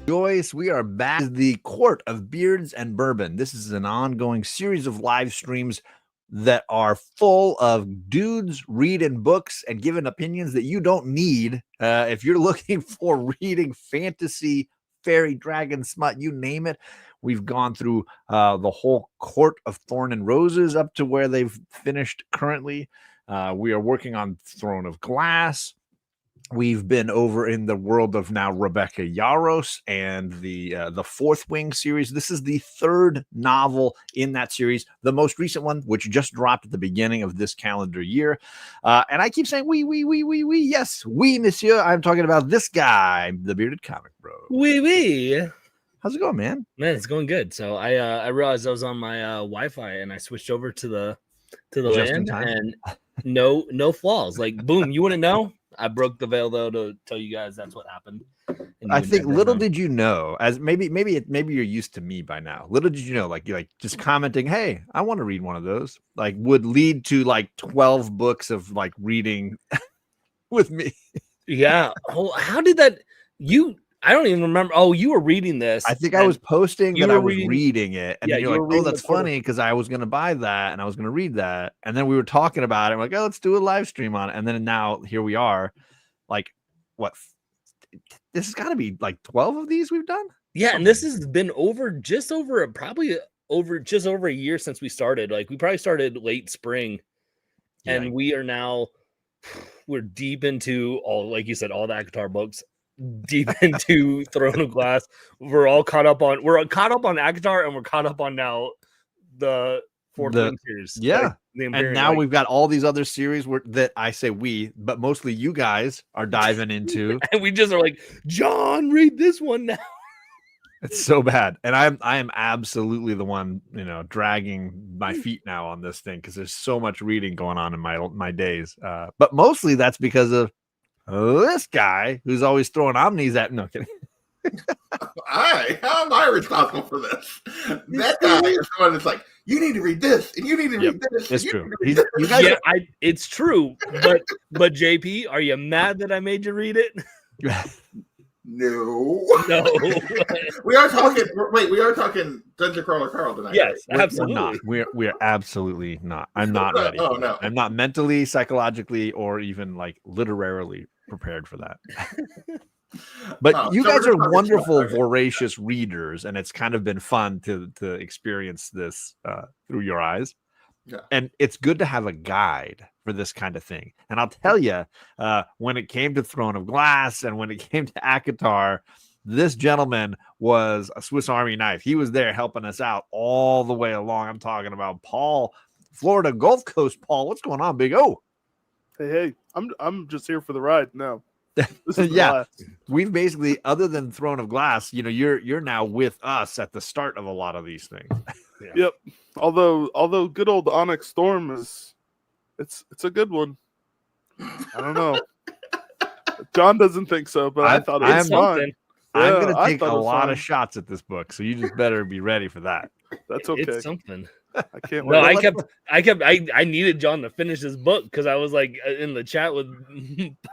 Joyce, we are back to the Court of Beards and Bourbon. This is an ongoing series of live streams that are full of dudes reading books and giving opinions that you don't need. If you're looking for reading fantasy, fairy, dragon, smut, you name it. We've gone through the whole Court of Thorn and Roses up to where they've finished currently. We are working on Throne of Glass. We've been over in the world of now Rebecca Yarros and the Fourth Wing series. This is the third novel in that series, the most recent one, which just dropped at the beginning of this calendar year. And I keep saying we. Yes, we, monsieur. I'm talking about this guy, the bearded comic bro. We. How's it going, man? Man, it's going good. So I realized I was on my Wi-Fi and I switched over to the LAN and no flaws. Like boom, you want to know? I broke the veil though to tell you guys that's what happened. I think little did you know, as maybe you're used to me by now. Little did you know, like you're like just commenting, "Hey, I want to read one of those." Like would lead to like 12 books of like reading with me. Yeah. Oh, how did that? I don't even remember. Oh, you were reading this. I think I was posting that I was reading it, and then you're like, "Oh, that's funny," because I was going to buy that and I was going to read that, and then we were talking about it. I'm like, "Oh, let's do a live stream on it," and then now here we are. Like, what? This has got to be like 12 of these we've done. Yeah, and this has been just over a year since we started. Like, we probably started late spring, and we are now we're deep into all, like you said, all the ACOTAR books. Deep into Throne of Glass. We're caught up on ACOTAR, and we're caught up on now the Fourth Wing series. Yeah. Like, and now we've got all these other series that I say we, but mostly you guys are diving into. And we just are like, John, read this one now. It's so bad. And I am absolutely the one, dragging my feet now on this thing because there's so much reading going on in my days. But mostly that's because of this guy who's always throwing omnis at. No kidding. How am I responsible for this? That guy is the one that's like, you need to read this, and you need to read this. It's true. It's true. But JP, are you mad that I made you read it? No. We are talking Dungeon Crawler Carl tonight. Yes, right? absolutely. We're absolutely not. I'm not ready. Oh no. I'm not mentally, psychologically, or even like literarily prepared for that. But you guys are wonderful, voracious readers, and it's kind of been fun to experience this through your eyes. Yeah. And it's good to have a guide for this kind of thing. And I'll tell you, when it came to Throne of Glass and when it came to ACOTAR, this gentleman was a Swiss Army knife. He was there helping us out all the way along. I'm talking about Paul, Florida Gulf Coast. Paul, what's going on, Big O? Hey, I'm just here for the ride now. Yeah, we've basically, other than Throne of Glass, you're now with us at the start of a lot of these things. Yeah. Yep. Although good old Onyx Storm it's a good one. I don't know. John doesn't think so, but I thought it was fun. I'm going to take a lot of shots at this book, so you just better be ready for that. That's okay. It's something. I can't wait. No, I needed John to finish this book because I was like in the chat with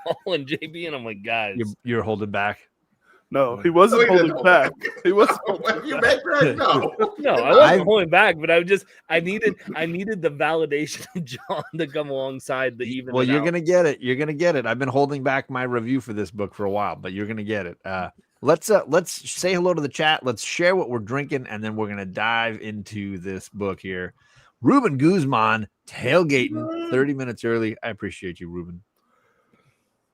Paul and JB, and I'm like, guys, you're holding back. No, he wasn't holding back. He wasn't holding back. No, I wasn't holding back, but I needed the validation of John to come alongside the even. Well, you're gonna get it. You're gonna get it. I've been holding back my review for this book for a while, but you're gonna get it. Let's say hello to the chat. Let's share what we're drinking, and then we're gonna dive into this book here. Ruben Guzman tailgating 30 minutes early. I appreciate you, Ruben.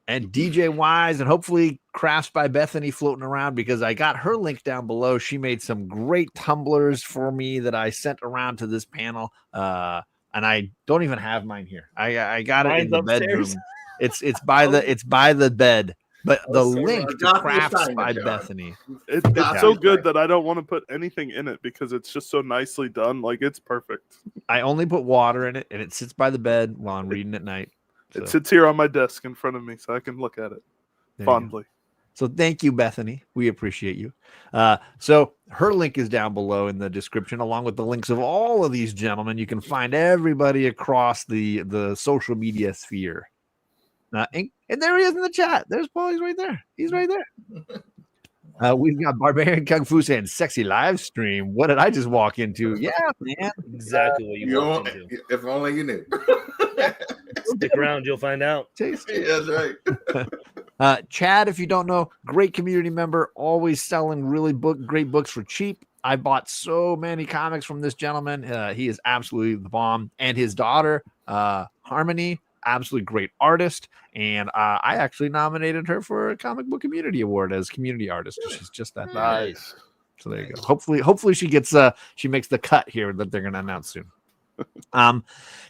And DJ Wise, and hopefully Crafts by Bethany floating around because I got her link down below. She made some great tumblers for me that I sent around to this panel. And I don't even have mine here. I got it in the bedroom. It's by the bed. But the link to Crafts by Bethany. It's so good that I don't want to put anything in it because it's just so nicely done. Like, it's perfect. I only put water in it, and it sits by the bed while I'm reading at night. So. It sits here on my desk in front of me so I can look at it fondly. So thank you, Bethany. We appreciate you. So her link is down below in the description, along with the links of all of these gentlemen. You can find everybody across the social media sphere. And there he is in the chat. There's Paul. He's right there. We've got Barbarian Kung Fu saying sexy live stream. What did I just walk into? Yeah, man. Exactly what you walked into. If only you knew. Stick around, you'll find out. Tasty. That's right. Chad, if you don't know, great community member, always selling really great books for cheap. I bought so many comics from this gentleman. He is absolutely the bomb. And his daughter, Harmony, absolutely great artist. And I actually nominated her for a comic book community award as community artist. She's just that Nice. So there you go. Hopefully she gets she makes the cut here that they're going to announce soon. As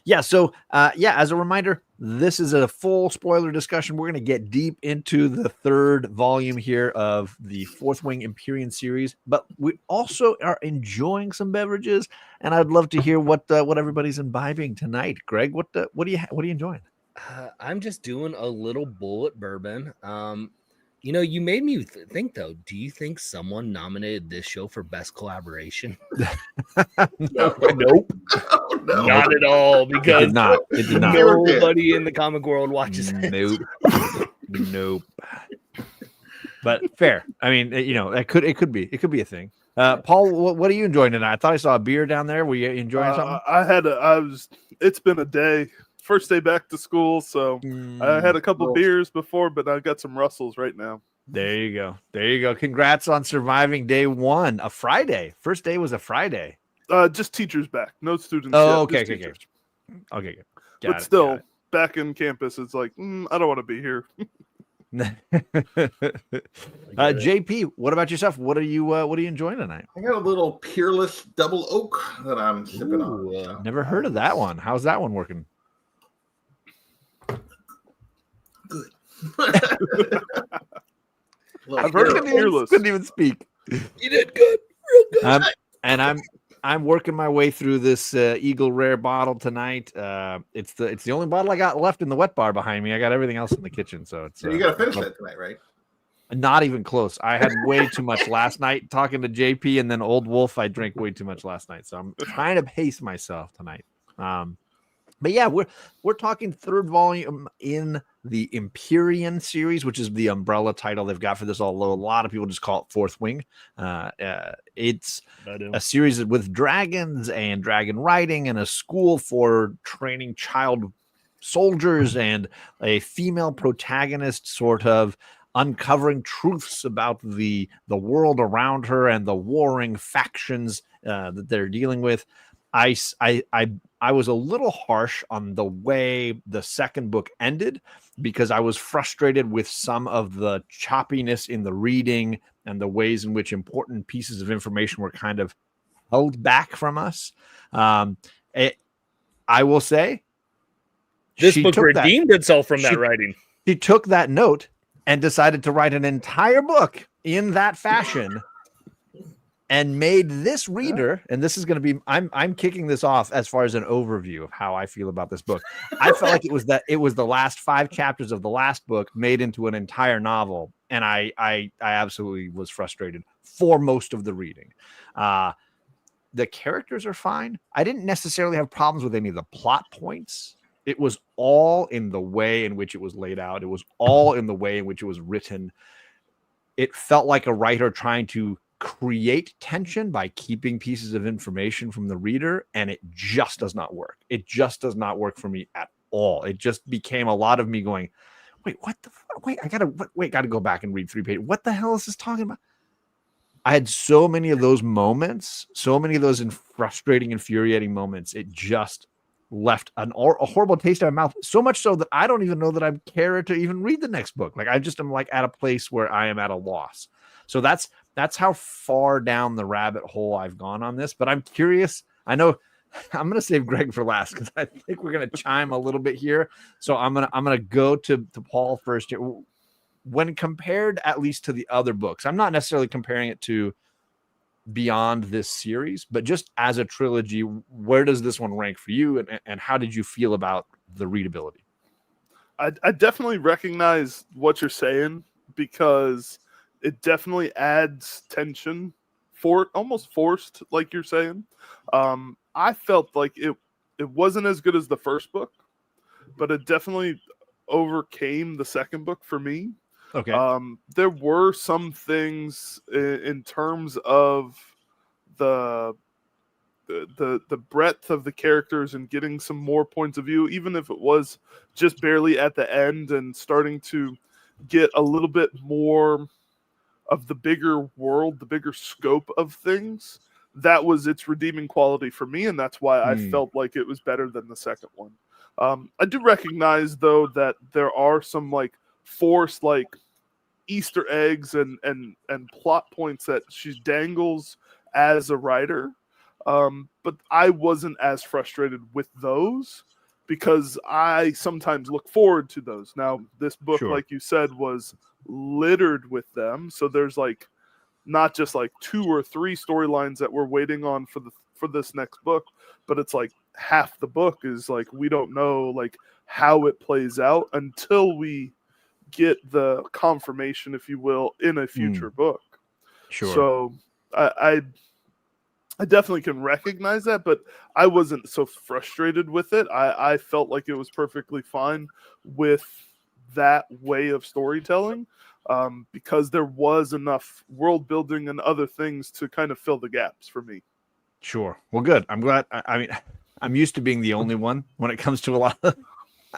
a reminder, this is a full spoiler discussion. We're going to get deep into the third volume here of the Fourth Wing Empyrean series, but we also are enjoying some beverages, and I'd love to hear what everybody's imbibing tonight. Greg, what are you enjoying? I'm just doing a little bullet bourbon. You made me think, though. Do you think someone nominated this show for best collaboration? Nope. Oh, no. Not at all, because It did not. Nobody in the comic world watches it. Nope. But fair. I mean, it could be a thing. Paul, what are you enjoying tonight? I thought I saw a beer down there. Were you enjoying something? It's been a day. First day back to school, so I had a couple beers before, but I got some Russells right now. There you go. Congrats on surviving day one, a Friday. First day was a Friday. Just teachers back, no students. Oh, yet, okay, teachers. Okay. But still, back in campus, it's like I don't want to be here. JP, what about yourself? What are you enjoying tonight? I got a little Peerless Double Oak that I'm sipping on. So. Never heard of that one. How's that one working? Good. I've heard of Peerless. Couldn't even speak. You did good, real good. And I'm working my way through this Eagle Rare bottle tonight. It's the only bottle I got left in the wet bar behind me. I got everything else in the kitchen, so you got to finish that tonight, right? Not even close. I had way too much last night talking to JP, and then Old Wolf. I drank way too much last night, so I'm trying to pace myself tonight. But yeah, we're talking third volume in the Empyrean series, which is the umbrella title they've got for this. Although a lot of people just call it Fourth Wing. It's a series with dragons and dragon riding, and a school for training child soldiers, and a female protagonist sort of uncovering truths about the world around her and the warring factions that they're dealing with. I was a little harsh on the way the second book ended, because I was frustrated with some of the choppiness in the reading and the ways in which important pieces of information were kind of held back from us. I will say, this book redeemed itself from that writing. She took that note and decided to write an entire book in that fashion. And made this reader, and this is going to be, I'm kicking this off as far as an overview of how I feel about this book. I felt like it was the last 5 chapters of the last book made into an entire novel, and I absolutely was frustrated for most of the reading. The characters are fine. I didn't necessarily have problems with any of the plot points. It was all in the way in which it was laid out. It was all in the way in which it was written. It felt like a writer trying to create tension by keeping pieces of information from the reader, and it just does not work. It just does not work for me at all. It just became a lot of me going, wait, what the fuck? Wait, I gotta go back and read 3 pages. What the hell is this talking about? I had so many of those moments, so many of those frustrating, infuriating moments. It just left a horrible taste in my mouth, so much so that I don't even know that I care to even read the next book. Like, I just am like at a place where I am at a loss. So that's how far down the rabbit hole I've gone on this. But I'm curious. I know I'm going to save Greg for last, because I think we're going to chime a little bit here. So I'm going to go to Paul first here. When compared at least to the other books, I'm not necessarily comparing it to beyond this series, but just as a trilogy, where does this one rank for you, and how did you feel about the readability? I definitely recognize what you're saying, because it definitely adds tension, almost forced, like you're saying. I felt like it wasn't as good as the first book, but it definitely overcame the second book for me. Okay. There were some things in terms of the breadth of the characters and getting some more points of view, even if it was just barely at the end and starting to get a little bit more of the bigger world, the bigger scope of things. That was its redeeming quality for me, and that's why I felt like it was better than the second one. I do recognize, though, that there are some like forced like Easter eggs and plot points that she dangles as a writer. But I wasn't as frustrated with those because I sometimes look forward to those. Now, this book, Sure. like you said, was littered with them. So there's like not just like 2 or 3 storylines that we're waiting on for this next book, but it's like half the book is like we don't know like how it plays out until we get the confirmation, if you will, in a future book. Sure. So I definitely can recognize that, but I wasn't so frustrated with it. I felt like it was perfectly fine with that way of storytelling because there was enough world building and other things to kind of fill the gaps for me. Sure. Well, good. I'm glad. I mean, I'm used to being the only one when it comes to a lot of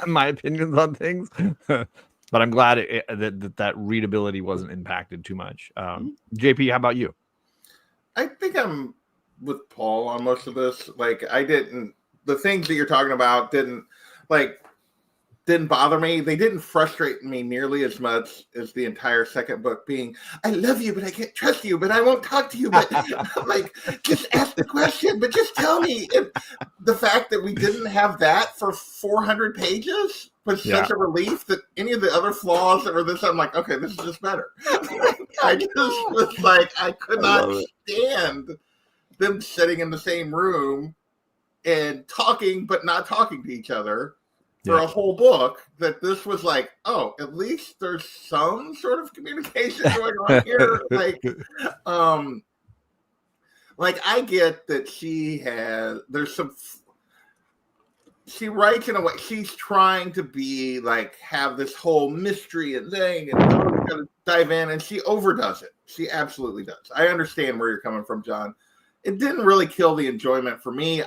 my opinions on things, but I'm glad that readability wasn't impacted too much. JP, how about you? I think I'm with Paul on most of this. Like, the things that you're talking about didn't bother me. They didn't frustrate me nearly as much as the entire second book being, I love you, but I can't trust you, but I won't talk to you, but like, just ask the question, but just tell me. And the fact that we didn't have that for 400 pages was such a relief that any of the other flaws that were this, I'm like, okay, this is just better. I just was like, I could not stand them sitting in the same room and talking, but not talking to each other for a whole book. That this was like, oh, at least there's some sort of communication going on here. Like I get that she writes in a way, she's trying to be like, have this whole mystery and thing and kind of dive in, and she overdoes it. She absolutely does. I understand where you're coming from, John. It didn't really kill the enjoyment for me.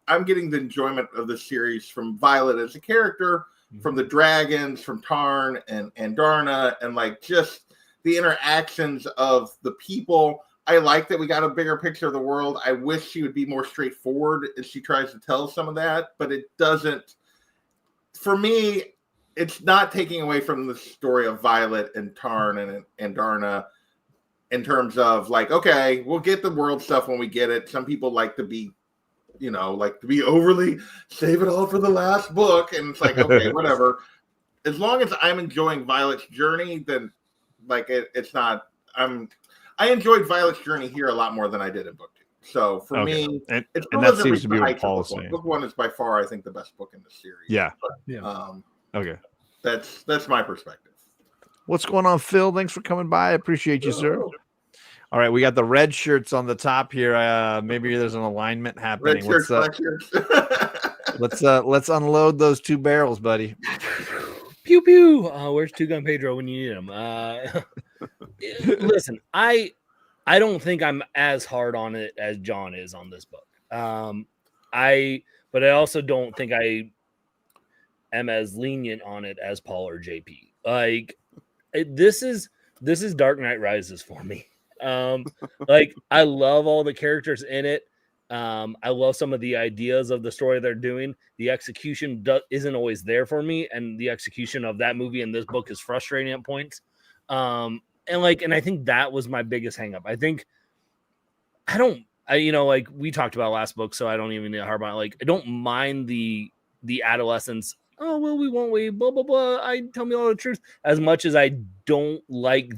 I'm getting the enjoyment of the series from Violet as a character, from the dragons, from Tarn and Darna, and like just the interactions of the people. I like that we got a bigger picture of the world. I wish she would be more straightforward as she tries to tell some of that, but it doesn't. For me, it's not taking away from the story of Violet and Tarn and Darna, in terms of like, okay, we'll get the world stuff when we get it. Some people like to be, overly save it all for the last book. And it's like, okay, whatever. As long as I'm enjoying Violet's journey, then like it's not, I enjoyed Violet's journey here a lot more than I did in book 2. So for me, and that seems to be what Paul is saying. Book 1 is by far, I think, the best book in the series. Yeah. But, okay. That's my perspective. What's going on, Phil? Thanks for coming by. I appreciate you, sir. All right, we got the red shirts on the top here. Maybe there's an alignment happening. Red shirts, let's unload those 2 barrels, buddy. Pew pew. Where's Two Gun Pedro when you need him? Listen, I don't think I'm as hard on it as John is on this book. But I also don't think I am as lenient on it as Paul or JP. Like this is Dark Knight Rises for me. Like I love all the characters in it. I love some of the ideas of the story they're doing. The execution isn't always there for me, and the execution of that movie and this book is frustrating at points. And I think that was my biggest hang up. Like we talked about last book, so I don't even need to harp on it. Like I don't mind the adolescence. Oh, well, we won't wait, blah, blah, blah. Tell me all the truth. As much as I don't like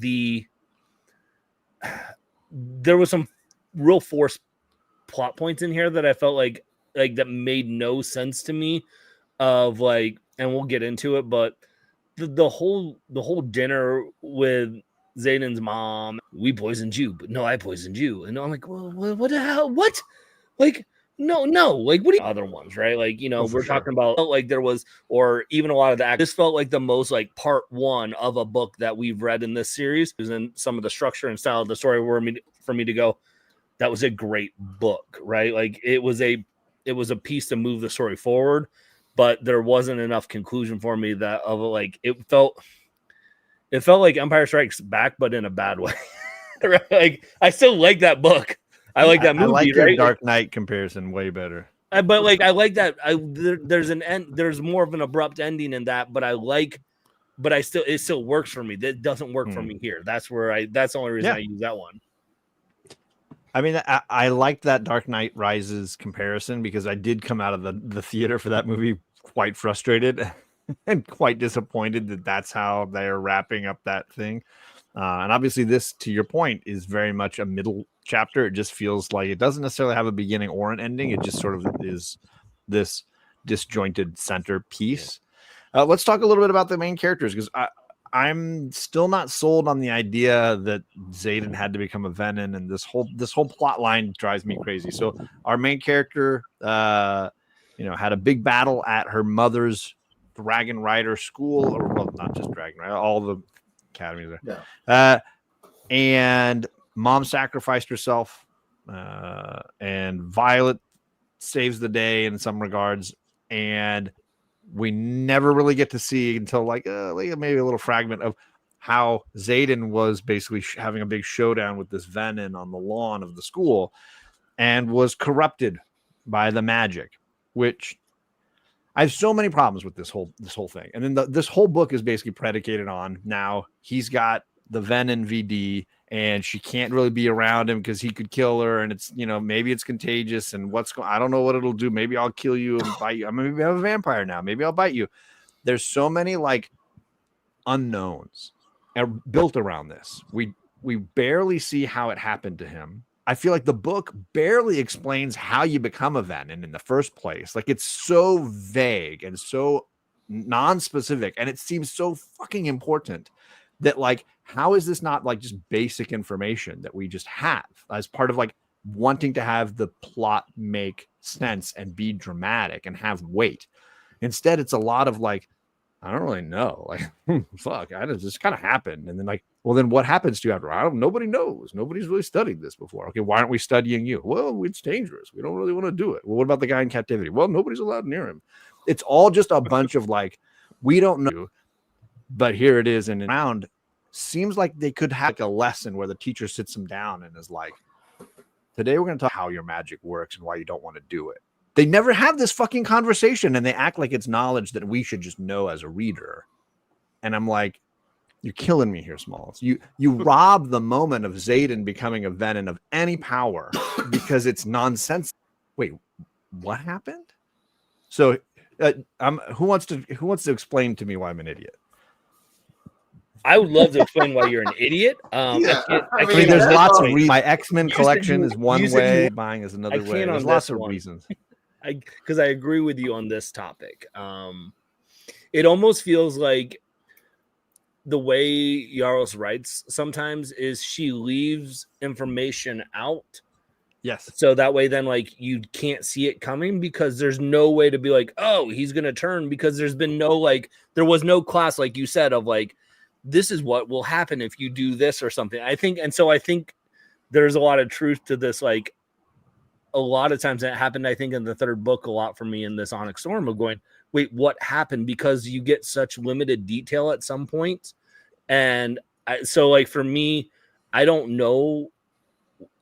there was some real forced plot points in here that I felt like that made no sense to me of like, and we'll get into it, but the whole dinner with Zayden's mom, we poisoned you, but no, I poisoned you. And I'm like, well, what the hell? What? Like, No, like what are the other ones, right? Like, we're talking about like there was, or even a lot of the this felt like the most like part one of a book that we've read in this series, and some of the structure and style of the story were for me to go, that was a great book, right? Like it was a piece to move the story forward, but there wasn't enough conclusion for me that of like it felt like Empire Strikes Back, but in a bad way. Right? Like I still like that book. I like that movie. I like your right? Dark Knight comparison way better. But like I like that. There's an end. There's more of an abrupt ending in that. But it still works for me. That doesn't work for me here. That's the only reason I use that one. I mean, I like that Dark Knight Rises comparison because I did come out of the theater for that movie quite frustrated and quite disappointed that that's how they're wrapping up that thing. And obviously this, to your point, is very much a middle chapter. It just feels like it doesn't necessarily have a beginning or an ending. It just sort of is this disjointed centerpiece. Let's talk a little bit about the main characters, because I'm still not sold on the idea that Xaden had to become a Venin, and this whole plot line drives me crazy. So our main character, had a big battle at her mother's Dragon Rider school, or well, not just Dragon Rider, all the academies there. Yeah. And mom sacrificed herself, and Violet saves the day in some regards, and we never really get to see until like maybe a little fragment of how Xaden was basically having a big showdown with this Venin on the lawn of the school and was corrupted by the magic, which I have so many problems with this whole thing. And then this whole book is basically predicated on now he's got the Venin VD and she can't really be around him because he could kill her, and it's maybe it's contagious, and I don't know what it'll do. Maybe I'll kill you and bite you. I'm maybe I'm a vampire now. Maybe I'll bite you. There's so many like unknowns built around this. We barely see how it happened to him. I feel like the book barely explains how you become a Venin in the first place. Like it's so vague and so non-specific, and it seems so fucking important that like, how is this not like just basic information that we just have as part of like wanting to have the plot make sense and be dramatic and have weight? Instead, it's a lot of like, I don't really know. Like, fuck, this kind of happened. And then like, well, then what happens to you after? Nobody knows. Nobody's really studied this before. Okay, why aren't we studying you? Well, it's dangerous. We don't really want to do it. Well, what about the guy in captivity? Well, nobody's allowed near him. It's all just a bunch of like, we don't know, but here it is. And around seems like they could have like a lesson where the teacher sits them down and is like, today we're going to talk how your magic works and why you don't want to do it. They never have this fucking conversation, and they act like it's knowledge that we should just know as a reader. And I'm like, you're killing me here, Smalls. You rob the moment of Xaden becoming a Venin of any power because it's nonsense. Wait, what happened? So who wants to explain to me why I'm an idiot? I would love to explain why you're an idiot. I mean, there's lots of reasons. My X-Men collection is one way, buying is another way. There's lots of reasons. Because I agree with you on this topic. It almost feels like the way Yarros writes sometimes is she leaves information out. Yes. So that way then like you can't see it coming because there's no way to be like, oh, he's going to turn, because there's been there was no class, like you said, of like, this is what will happen if you do this or something. I think there's a lot of truth to this. Like a lot of times that happened, I think in the third book a lot for me in this Onyx Storm of going, wait, what happened? Because you get such limited detail at some point. And so like for me, I don't know.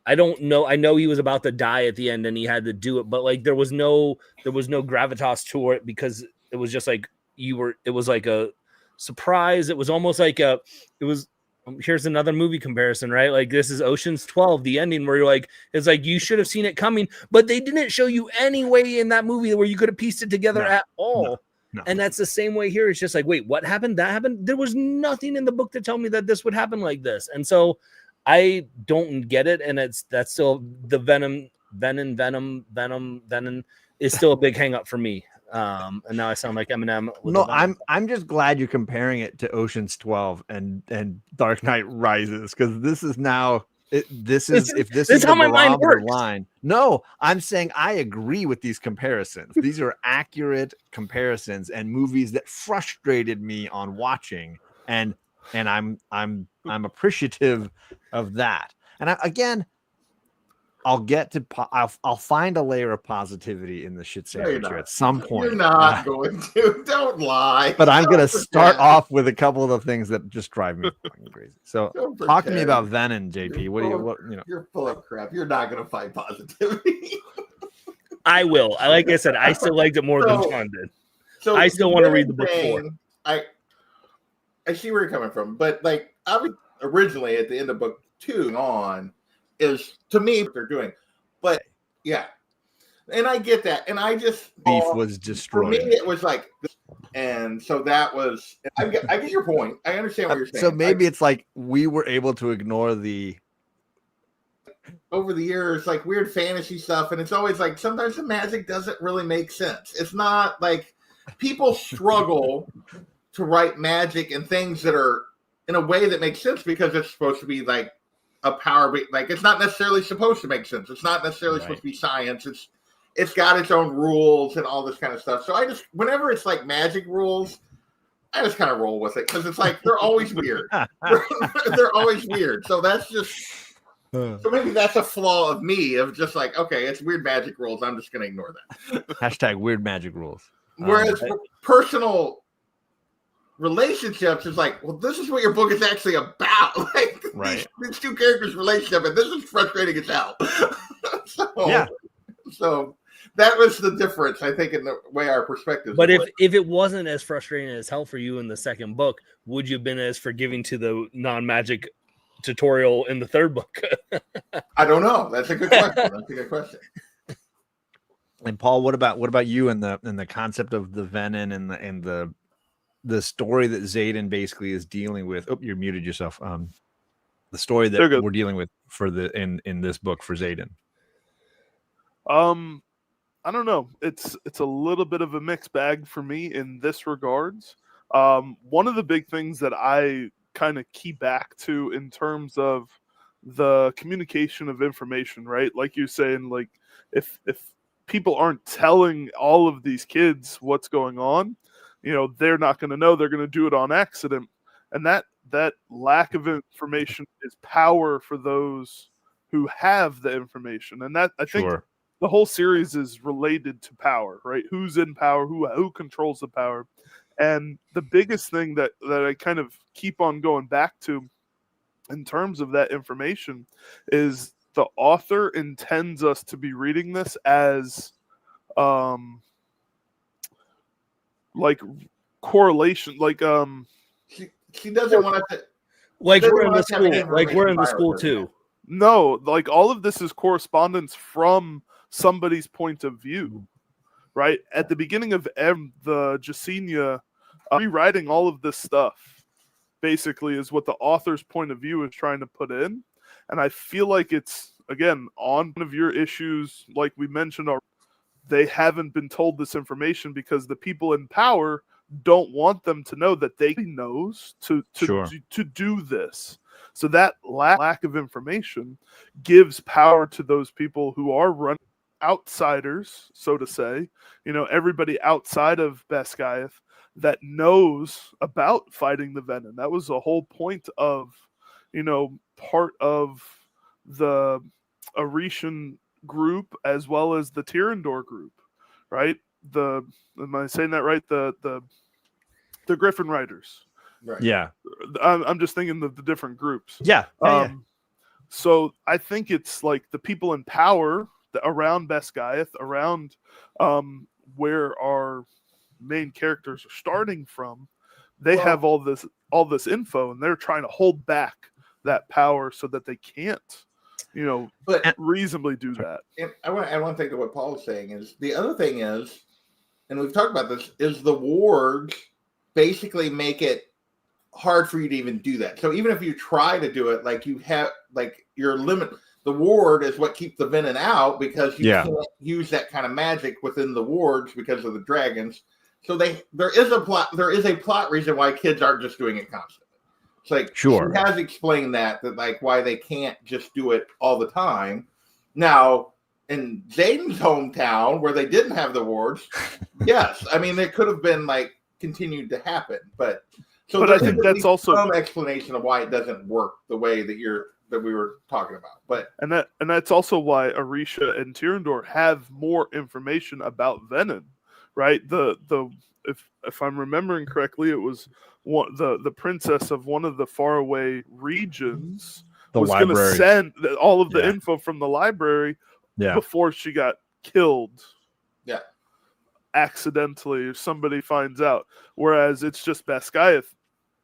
I know he was about to die at the end and he had to do it, but like there was no gravitas to it because it was just like it was like a surprise. It was almost like here's another movie comparison, right? Like this is Ocean's 12, the ending where you're like, it's like you should have seen it coming, but they didn't show you any way in that movie where you could have pieced it together at all. No. And that's the same way here. It's just like, wait, what happened? That happened. There was nothing in the book to tell me that this would happen like this. And so I don't get it. And that's still the Venom is still a big hang up for me. And now I sound like Eminem. No, I'm just glad you're comparing it to Ocean's 12 and Dark Knight Rises, because this is now This is This the how my mind barometer works. line. No, I'm saying I agree with these comparisons. These are accurate comparisons and movies that frustrated me on watching, and I'm appreciative of that. And again, I'll get to I'll find a layer of positivity in the shit sandwich here at some point. You're not going to. Don't lie. But I'm going to start off with a couple of the things that just drive me fucking crazy. So talk to me about Venom, JP. What you know? You're full of crap. You're not going to find positivity. I will. Like I said, I still liked it more than John did. So I still want to read the book more. I see where you're coming from, but like I would originally at the end of book 2 on is to me what they're doing. But yeah. And I get that. And I just beef was destroyed. For me, it was like, and so that was. I get your point. I understand what you're saying. So maybe it's like we were able to ignore the over the years, like weird fantasy stuff, and it's always like sometimes the magic doesn't really make sense. It's not like people struggle to write magic and things that are in a way that makes sense because it's supposed to be like a power, like it's not necessarily supposed to make sense. It's not necessarily supposed to be science. It's got its own rules and all this kind of stuff. So I just, whenever it's like magic rules, I just kind of roll with it because it's like they're always weird. They're always weird. So that's just, so maybe that's a flaw of me of just like, okay, it's weird magic rules. I'm just going to ignore that. Hashtag weird magic rules. Whereas personal relationships is like, well, this is what your book is actually about. Like these two characters' relationship, and this is frustrating as hell. So that was the difference, I think, in the way our perspectives. But if it wasn't as frustrating as hell for you in the second book, would you have been as forgiving to the non-magic tutorial in the third book? I don't know. That's a good question. And Paul, what about you and the concept of the venom and the story that Xaden basically is dealing with? Oh, you're muted yourself. The story that we're dealing with for in this book for Xaden. I don't know. It's a little bit of a mixed bag for me in this regards. One of the big things that I kind of key back to in terms of the communication of information, right? Like you're saying, like if people aren't telling all of these kids what's going on, they're not going to know. They're going to do it on accident, and that lack of information is power for those who have the information, and that I think. The whole series is related to power, right? Who's in power, who controls the power. And the biggest thing that I kind of keep on going back to in terms of that information is the author intends us to be reading this as like correlation, like she doesn't want to like we're in the school, like we're in the school too. No, like all of this is correspondence from somebody's point of view, right? At the beginning of the Jasenia, rewriting all of this stuff basically is what the author's point of view is trying to put in. And I feel like it's, again, on one of your issues, like we mentioned, they haven't been told this information because the people in power don't want them to know that they knows to do this. So that lack of information gives power to those people who are running outsiders, so to say, everybody outside of Basgiath that knows about fighting the venom. That was the whole point of, part of the Aretian group as well as the Tyrandor group, right? Am I saying that right? The Griffin Riders. Right. Yeah. I'm just thinking of the different groups. Yeah. So I think it's like the people in power around Basgiath, around where our main characters are starting from, they have all this info, and they're trying to hold back that power so that they can't, reasonably do that. And I want to add one thing to what Paul is saying is the other thing is, and we've talked about this, is the wards basically make it hard for you to even do that. So even if you try to do it, like you have, like your limit, the ward is what keeps the venom out because you can't use that kind of magic within the wards because of the dragons. So there is a plot reason why kids aren't just doing it constantly. It's like Sure. she has explained that like why they can't just do it all the time. Now, in Zayden's hometown, where they didn't have the wards, yes, I mean it could have been like continued to happen, but I think that's also some explanation of why it doesn't work the way that we were talking about. But and that's also why Orisha and Tyrandor have more information about Venom, right? If I'm remembering correctly, it was the princess of one of the faraway regions was going to send all of the info from the library before she got killed. Yeah. Accidentally, if somebody finds out. Whereas it's just Basgiath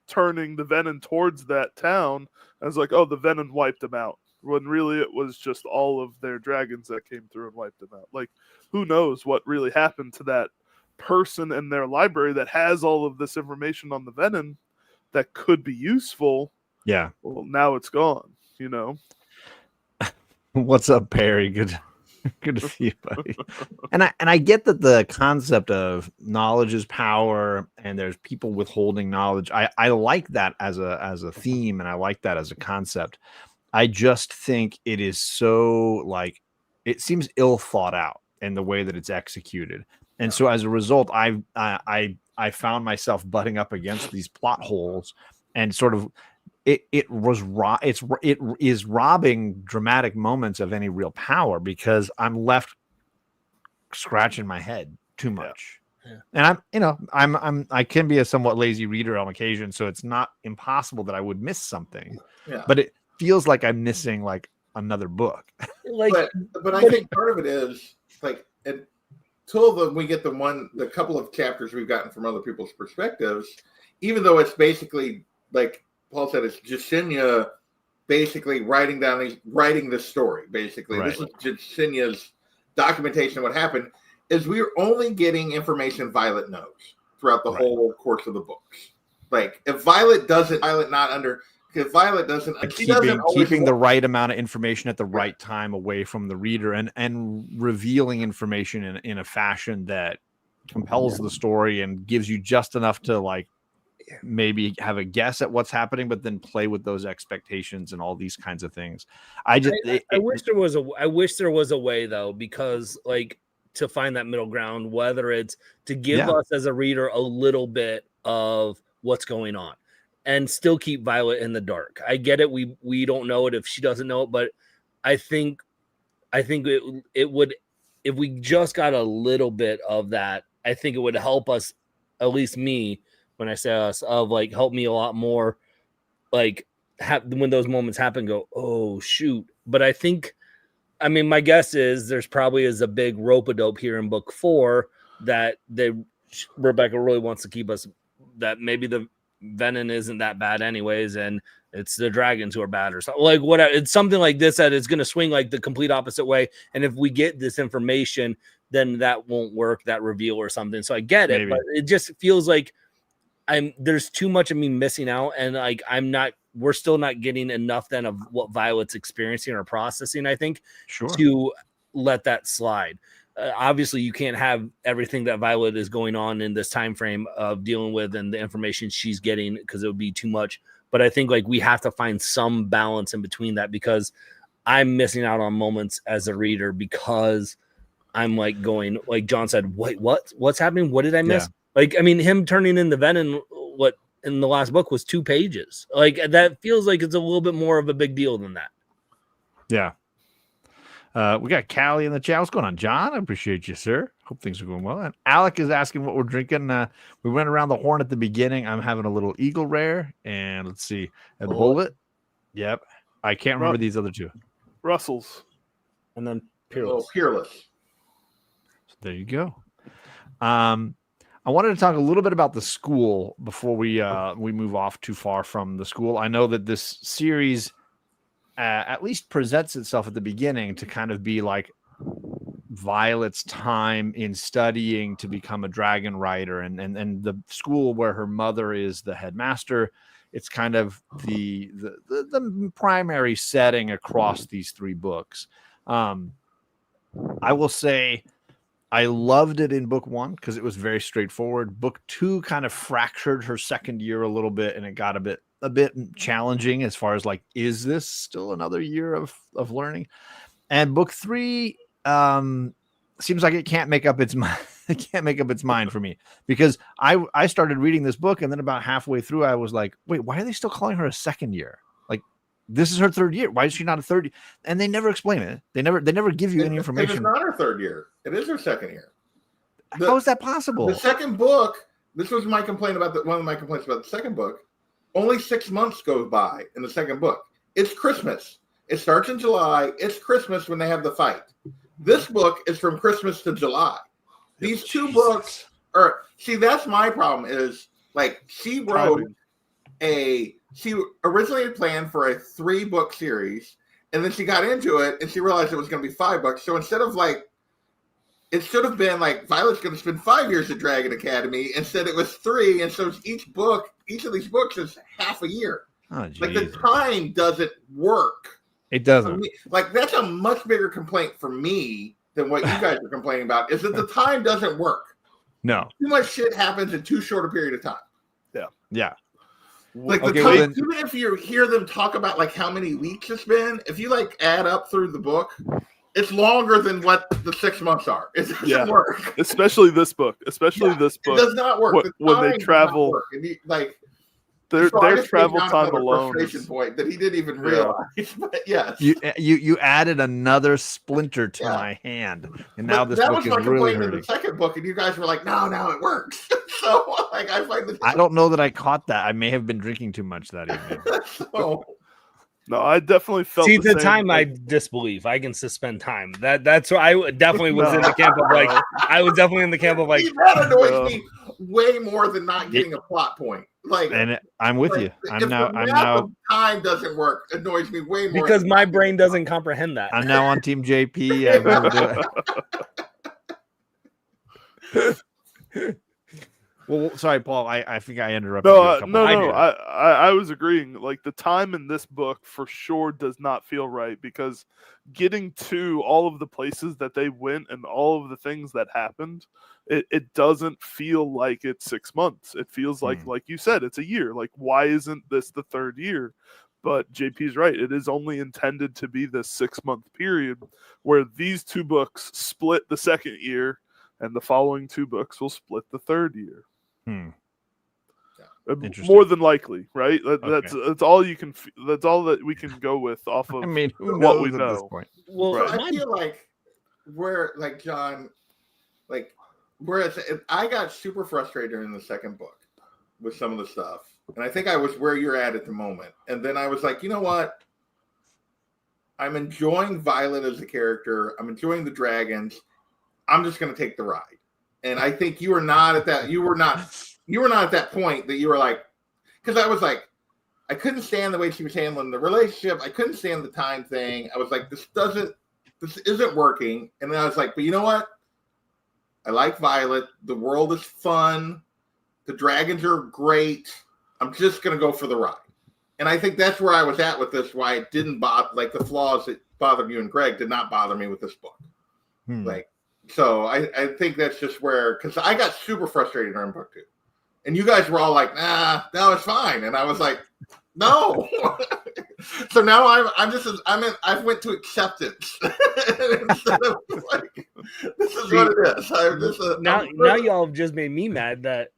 turning the Venom towards that town. I was like, oh, the Venom wiped them out. When really it was just all of their dragons that came through and wiped them out. Like, who knows what really happened to that person in their library that has all of this information on the Venom that could be useful. Yeah. Well, now it's gone, you know. What's up, Perry? Good to see you, buddy. And I get that the concept of knowledge is power and there's people withholding knowledge. I like that as a theme, and I like that as a concept. I just think it is so like it seems ill thought out in the way that it's executed. And so as a result, I found myself butting up against these plot holes and sort of it is robbing dramatic moments of any real power because I'm left scratching my head too much. Yeah. And I can be a somewhat lazy reader on occasion, so it's not impossible that I would miss something. Yeah. But it feels like I'm missing like another book. But I think part of it is like until we get the couple of chapters we've gotten from other people's perspectives, even though it's basically like Paul said, it's Jesinia basically writing this story. Basically, right. This is Jesinia's documentation of what happened. Is we're only getting information Violet knows throughout the whole course of the books. Like if Violet doesn't keeping the right amount of information at the right time away from the reader and revealing information in a fashion that compels the story and gives you just enough to like maybe have a guess at what's happening, but then play with those expectations and all these kinds of things. I wish there was a way though, because like to find that middle ground, whether it's to give us as a reader a little bit of what's going on and still keep Violet in the dark. I get it. We don't know it if she doesn't know it, but I think it would, if we just got a little bit of that, I think it would help us, at least me, when I say us, of like help me a lot more, like when those moments happen, go, oh shoot. But I mean, my guess is there's probably is a big rope-a-dope here in book 4 that Rebecca really wants to keep us, that maybe the Venom isn't that bad anyways, and it's the dragons who are bad or something like whatever. It's something like this that is going to swing like the complete opposite way. And if we get this information, then that won't work, that reveal or something. So I get it, but it just feels like there's too much of me missing out, and like we're still not getting enough then of what Violet's experiencing or processing, I think, to let that slide. Obviously you can't have everything that Violet is going on in this time frame of dealing with and the information she's getting, because it would be too much. But I think like we have to find some balance in between that, because I'm missing out on moments as a reader because I'm like going, like John said, wait, what's happening? What did I miss? Like, I mean, him turning in the Venom, what in the last book was 2 pages. Like that feels like it's a little bit more of a big deal than that. Yeah. We got Callie in the chat. What's going on, John? I appreciate you, sir. Hope things are going well. And Alec is asking what we're drinking. We went around the horn at the beginning. I'm having a little Eagle Rare, and let's see, a Bullet. Yep. I can't remember these other two. Russell's. And then Peerless. So there you go. I wanted to talk a little bit about the school before we move off too far from the school. I know that this series at least presents itself at the beginning to kind of be like Violet's time in studying to become a dragon rider, and the school where her mother is the headmaster. It's kind of the primary setting across these 3 books. I will say I loved it in book 1 because it was very straightforward. Book 2 kind of fractured her second year a little bit, and it got a bit challenging as far as like, is this still another year of learning? And book 3 seems like it can't make up its mind. It can't make up its mind for me, because I started reading this book, and then about halfway through I was like, wait, why are they still calling her a second year? Like, this is her third year. Why is she not a third? And they never explain it. They never give you any information. It's not her third year. It is her second year. How is that possible? The second book, this was my complaint about one of my complaints about the second book. Only 6 months goes by in the second book. It's Christmas. It starts in July. It's Christmas when they have the fight. This book is from Christmas to July. These two books are, see, that's my problem is, like, she originally had planned for a 3-book series, and then she got into it and she realized it was going to be 5 books. So instead of like, it should have been like Violet's going to spend 5 years at Dragon Academy. Instead, it was 3, and so each of these books is half a year. Oh, like, the time doesn't work. It doesn't. Like, that's a much bigger complaint for me than what you guys are complaining about, is that the time doesn't work. No. Too much shit happens in too short a period of time. Yeah. Yeah. Like, the time, even if you hear them talk about like how many weeks it's been, if you like add up through the book, it's longer than what the 6 months are. It doesn't work. Especially this book. This book. It does not work. When they travel, like, their travel time alone. Frustration point that he didn't even realize. But yes, you added another splinter to my hand, and now this book is really hurting. In the second book, and you guys were like, "No, it works." So, like, I find that I don't know that I caught that. I may have been drinking too much that evening. No, I definitely felt. See, the time I disbelieve. I can suspend time. That's why I definitely was in the camp of like. I was definitely in the camp of like. That annoys me way more than not getting a plot point. Like, and I'm with you. I'm now. Time doesn't work. Annoys me way more because my brain doesn't comprehend that. I'm now on Team JP. Well, sorry, Paul. I think I interrupted. No. I was agreeing. Like, the time in this book for sure does not feel right, because getting to all of the places that they went and all of the things that happened, it doesn't feel like it's 6 months. It feels like you said, it's a year. Like, why isn't this the third year? But JP's right. It is only intended to be this 6 month period where these 2 books split the second year, and the following 2 books will split the third year. More than likely, right? That's all you can. That's all that we can go with off of. I mean, what we know. At this point. Well, right. I feel like John, like, whereas I got super frustrated in the second book with some of the stuff, and I think I was where you're at the moment. And then I was like, you know what? I'm enjoying Violet as a character. I'm enjoying the dragons. I'm just going to take the ride. And I think you were not at that. You were not at that point that you were like, because I was like, I couldn't stand the way she was handling the relationship. I couldn't stand the time thing. I was like, this isn't working. And then I was like, but you know what? I like Violet. The world is fun. The dragons are great. I'm just going to go for the ride. And I think that's where I was at with this, why it didn't bother, like, the flaws that bothered you and Greg did not bother me with this book. Like, so I think that's just where, because I got super frustrated during book 2. And you guys were all like, nah, no, it's fine. And I was like, no. So now I went to acceptance. Instead of like, this is what it is. Now y'all have just made me mad that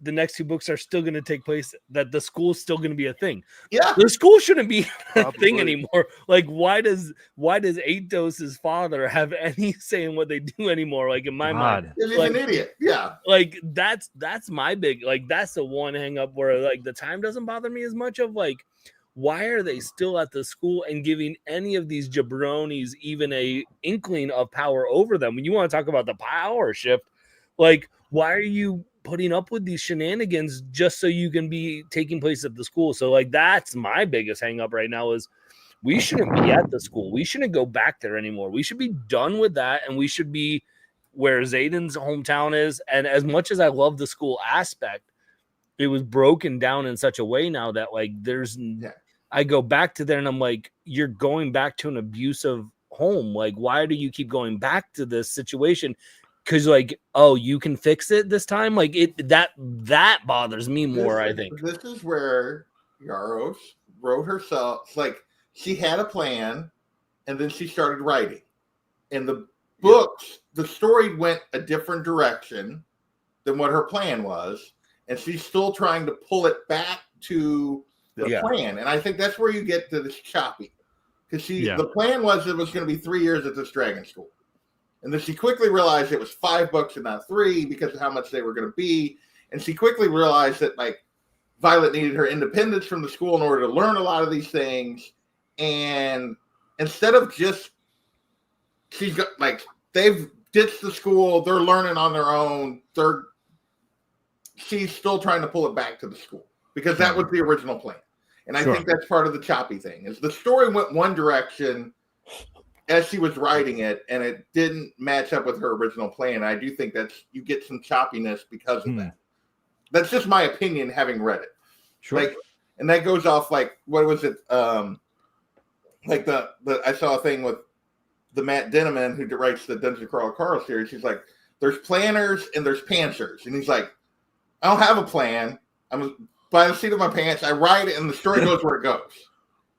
the next 2 books are still going to take place, that the school's still going to be a thing. Yeah. The school shouldn't be a thing anymore. Like, why does Athos's father have any say in what they do anymore? Like, in my mind, he's an idiot. Yeah. Like, that's my big, like, that's the one hang up where, like, the time doesn't bother me as much of, like, why are they still at the school and giving any of these jabronis even a inkling of power over them? When you want to talk about the power shift, like, why are you putting up with these shenanigans just so you can be taking place at the school? So, like, that's my biggest hang up right now is we shouldn't be at the school. We shouldn't go back there anymore. We should be done with that, and we should be where Zayden's hometown is. And as much as I love the school aspect, it was broken down in such a way now that, like, I go back to there and I'm like, you're going back to an abusive home? Like, why do you keep going back to this situation? Because like, oh, you can fix it this time. Like that bothers me more. I think this is where Yarros wrote herself. Like she had a plan, and then she started writing. In the books, the story went a different direction than what her plan was, and she's still trying to pull it back to the plan. And I think that's where you get to this choppy, because the plan was it was going to be 3 years at this dragon school, and then she quickly realized it was 5 books and not 3 because of how much they were going to be, and she quickly realized that like Violet needed her independence from the school in order to learn a lot of these things, and instead of just she's got like they've ditched the school, they're learning on their own. She's still trying to pull it back to the school because that was the original plan. And I think that's part of the choppy thing is the story went one direction as she was writing it, and it didn't match up with her original plan. I do think you get some choppiness because of that. That's just my opinion, having read it. Sure. Like, and that goes off like what was it? Like I saw a thing with the Matt Denneman who writes the Dungeon Crawl Carl series. He's like, there's planners and there's pantsers, and he's like, I don't have a plan. I'm by the seat of my pants. I write it, and the story goes where it goes.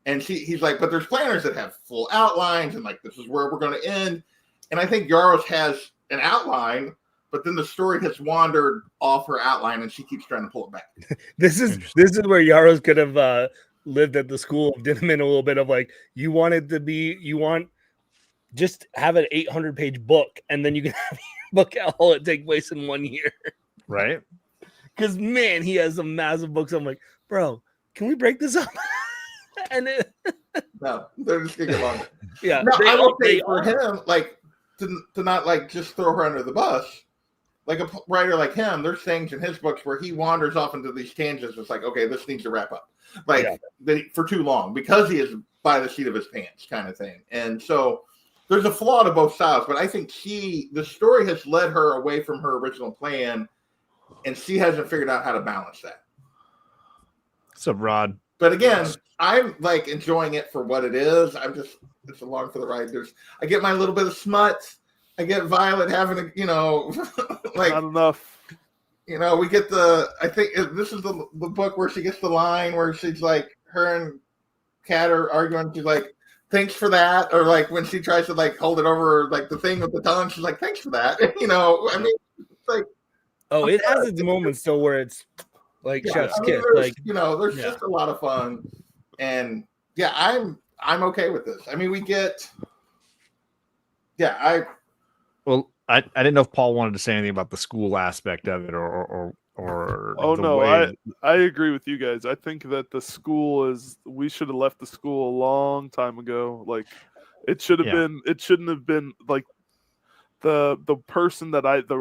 And he's like, but there's planners that have full outlines, and like this is where we're going to end. And I think Yarros has an outline, but then the story has wandered off her outline, and she keeps trying to pull it back. This is where Yarros could have lived at the school of Denneman a little bit of like, you just have an 800-page book, and then you can have your book all it take place in 1 year. Right. Because man, he has some massive books. I'm like, bro, can we break this up? And no, they're just gonna get longer. Yeah. No, I will say for him, like to not like just throw her under the bus. Like a writer like him, there's things in his books where he wanders off into these tangents. It's like, okay, this needs to wrap up, like for too long because he is by the seat of his pants, kind of thing. And so there's a flaw to both styles, but I think the story has led her away from her original plan, and she hasn't figured out how to balance that. What's up, Rod? But again, I'm like enjoying it for what it is. It's along for the ride. I get my little bit of smut. I get Violet having a, like not enough. We get I think this is the book where she gets the line where she's like, her and Kat are arguing. She's like, thanks for that. Or like when she tries to like hold it over, like the thing with the tongue, she's like, thanks for that. I mean, it's like, oh, it has its moments still where it's like chef's kiss. Like, there's just a lot of fun. And yeah, I'm okay with this. I mean, we get, Well, I didn't know if Paul wanted to say anything about the school aspect of it or oh no, I agree with you guys. I think that the school we should have left the school a long time ago. Like it shouldn't have been like the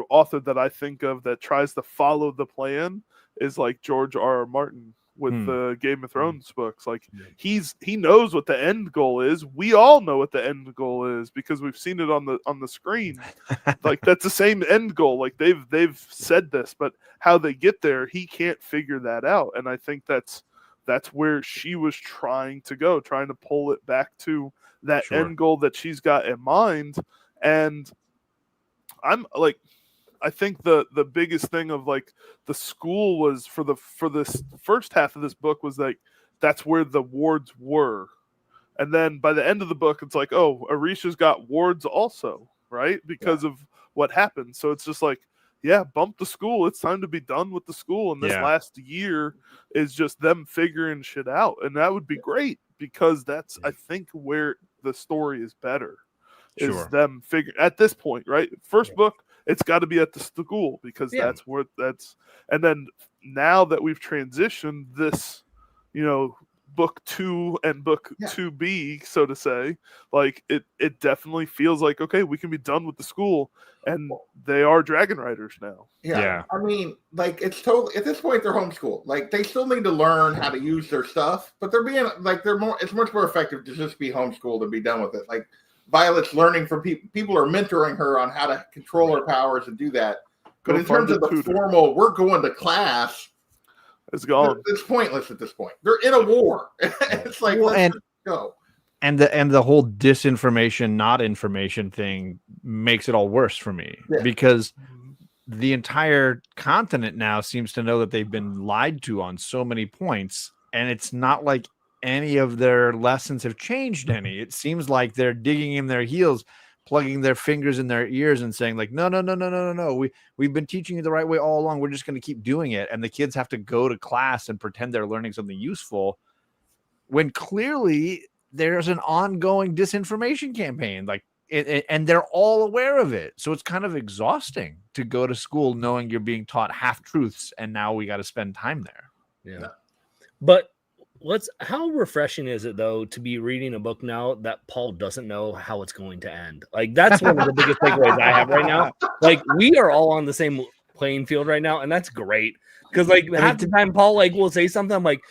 author that I think of that tries to follow the plan is like George R.R. Martin with the Game of Thrones books. Like he knows what the end goal is. We all know what the end goal is because we've seen it on the screen. Like that's the same end goal. Like they've said this, but how they get there, he can't figure that out. And I think that's where she was trying to go, trying to pull it back to that end goal that she's got in mind. And I'm like, I think the biggest thing of like the school was for this first half of this book was like that's where the wards were, and then by the end of the book it's like, oh, Arisha's got wards also, right, because of what happened. So it's just like, bump the school. It's time to be done with the school, and this last year is just them figuring shit out, and that would be great because that's I think where the story is better. Is them figure at this point, right? First book, it's got to be at the school because that's where and then now that we've transitioned this, book 2 and book 2B, so to say, like it definitely feels like, okay, we can be done with the school, and they are dragon riders now. Yeah. I mean, like it's totally at this point they're homeschooled. Like they still need to learn how to use their stuff, but they're being like it's much more effective to just be homeschooled and be done with it. Like Violet's learning from people. People are mentoring her on how to control her powers and do that. But in terms of the formal, we're going to class. It's gone. It's pointless at this point. They're in a war. It's like, let's just go. And the whole disinformation, not information thing makes it all worse for me because the entire continent now seems to know that they've been lied to on so many points, and it's not like any of their lessons have changed any. It seems like they're digging in their heels, plugging their fingers in their ears and saying like, no. We've been teaching you the right way all along. We're just going to keep doing it. And the kids have to go to class and pretend they're learning something useful when clearly there's an ongoing disinformation campaign. Like, and they're all aware of it. So it's kind of exhausting to go to school knowing you're being taught half truths. And now we got to spend time there. Yeah. But how refreshing is it though to be reading a book now that Paul doesn't know how it's going to end? Like that's one of the biggest takeaways I have right now. Like we are all on the same playing field right now, and that's great. Because like half the time Paul like will say something, I'm like,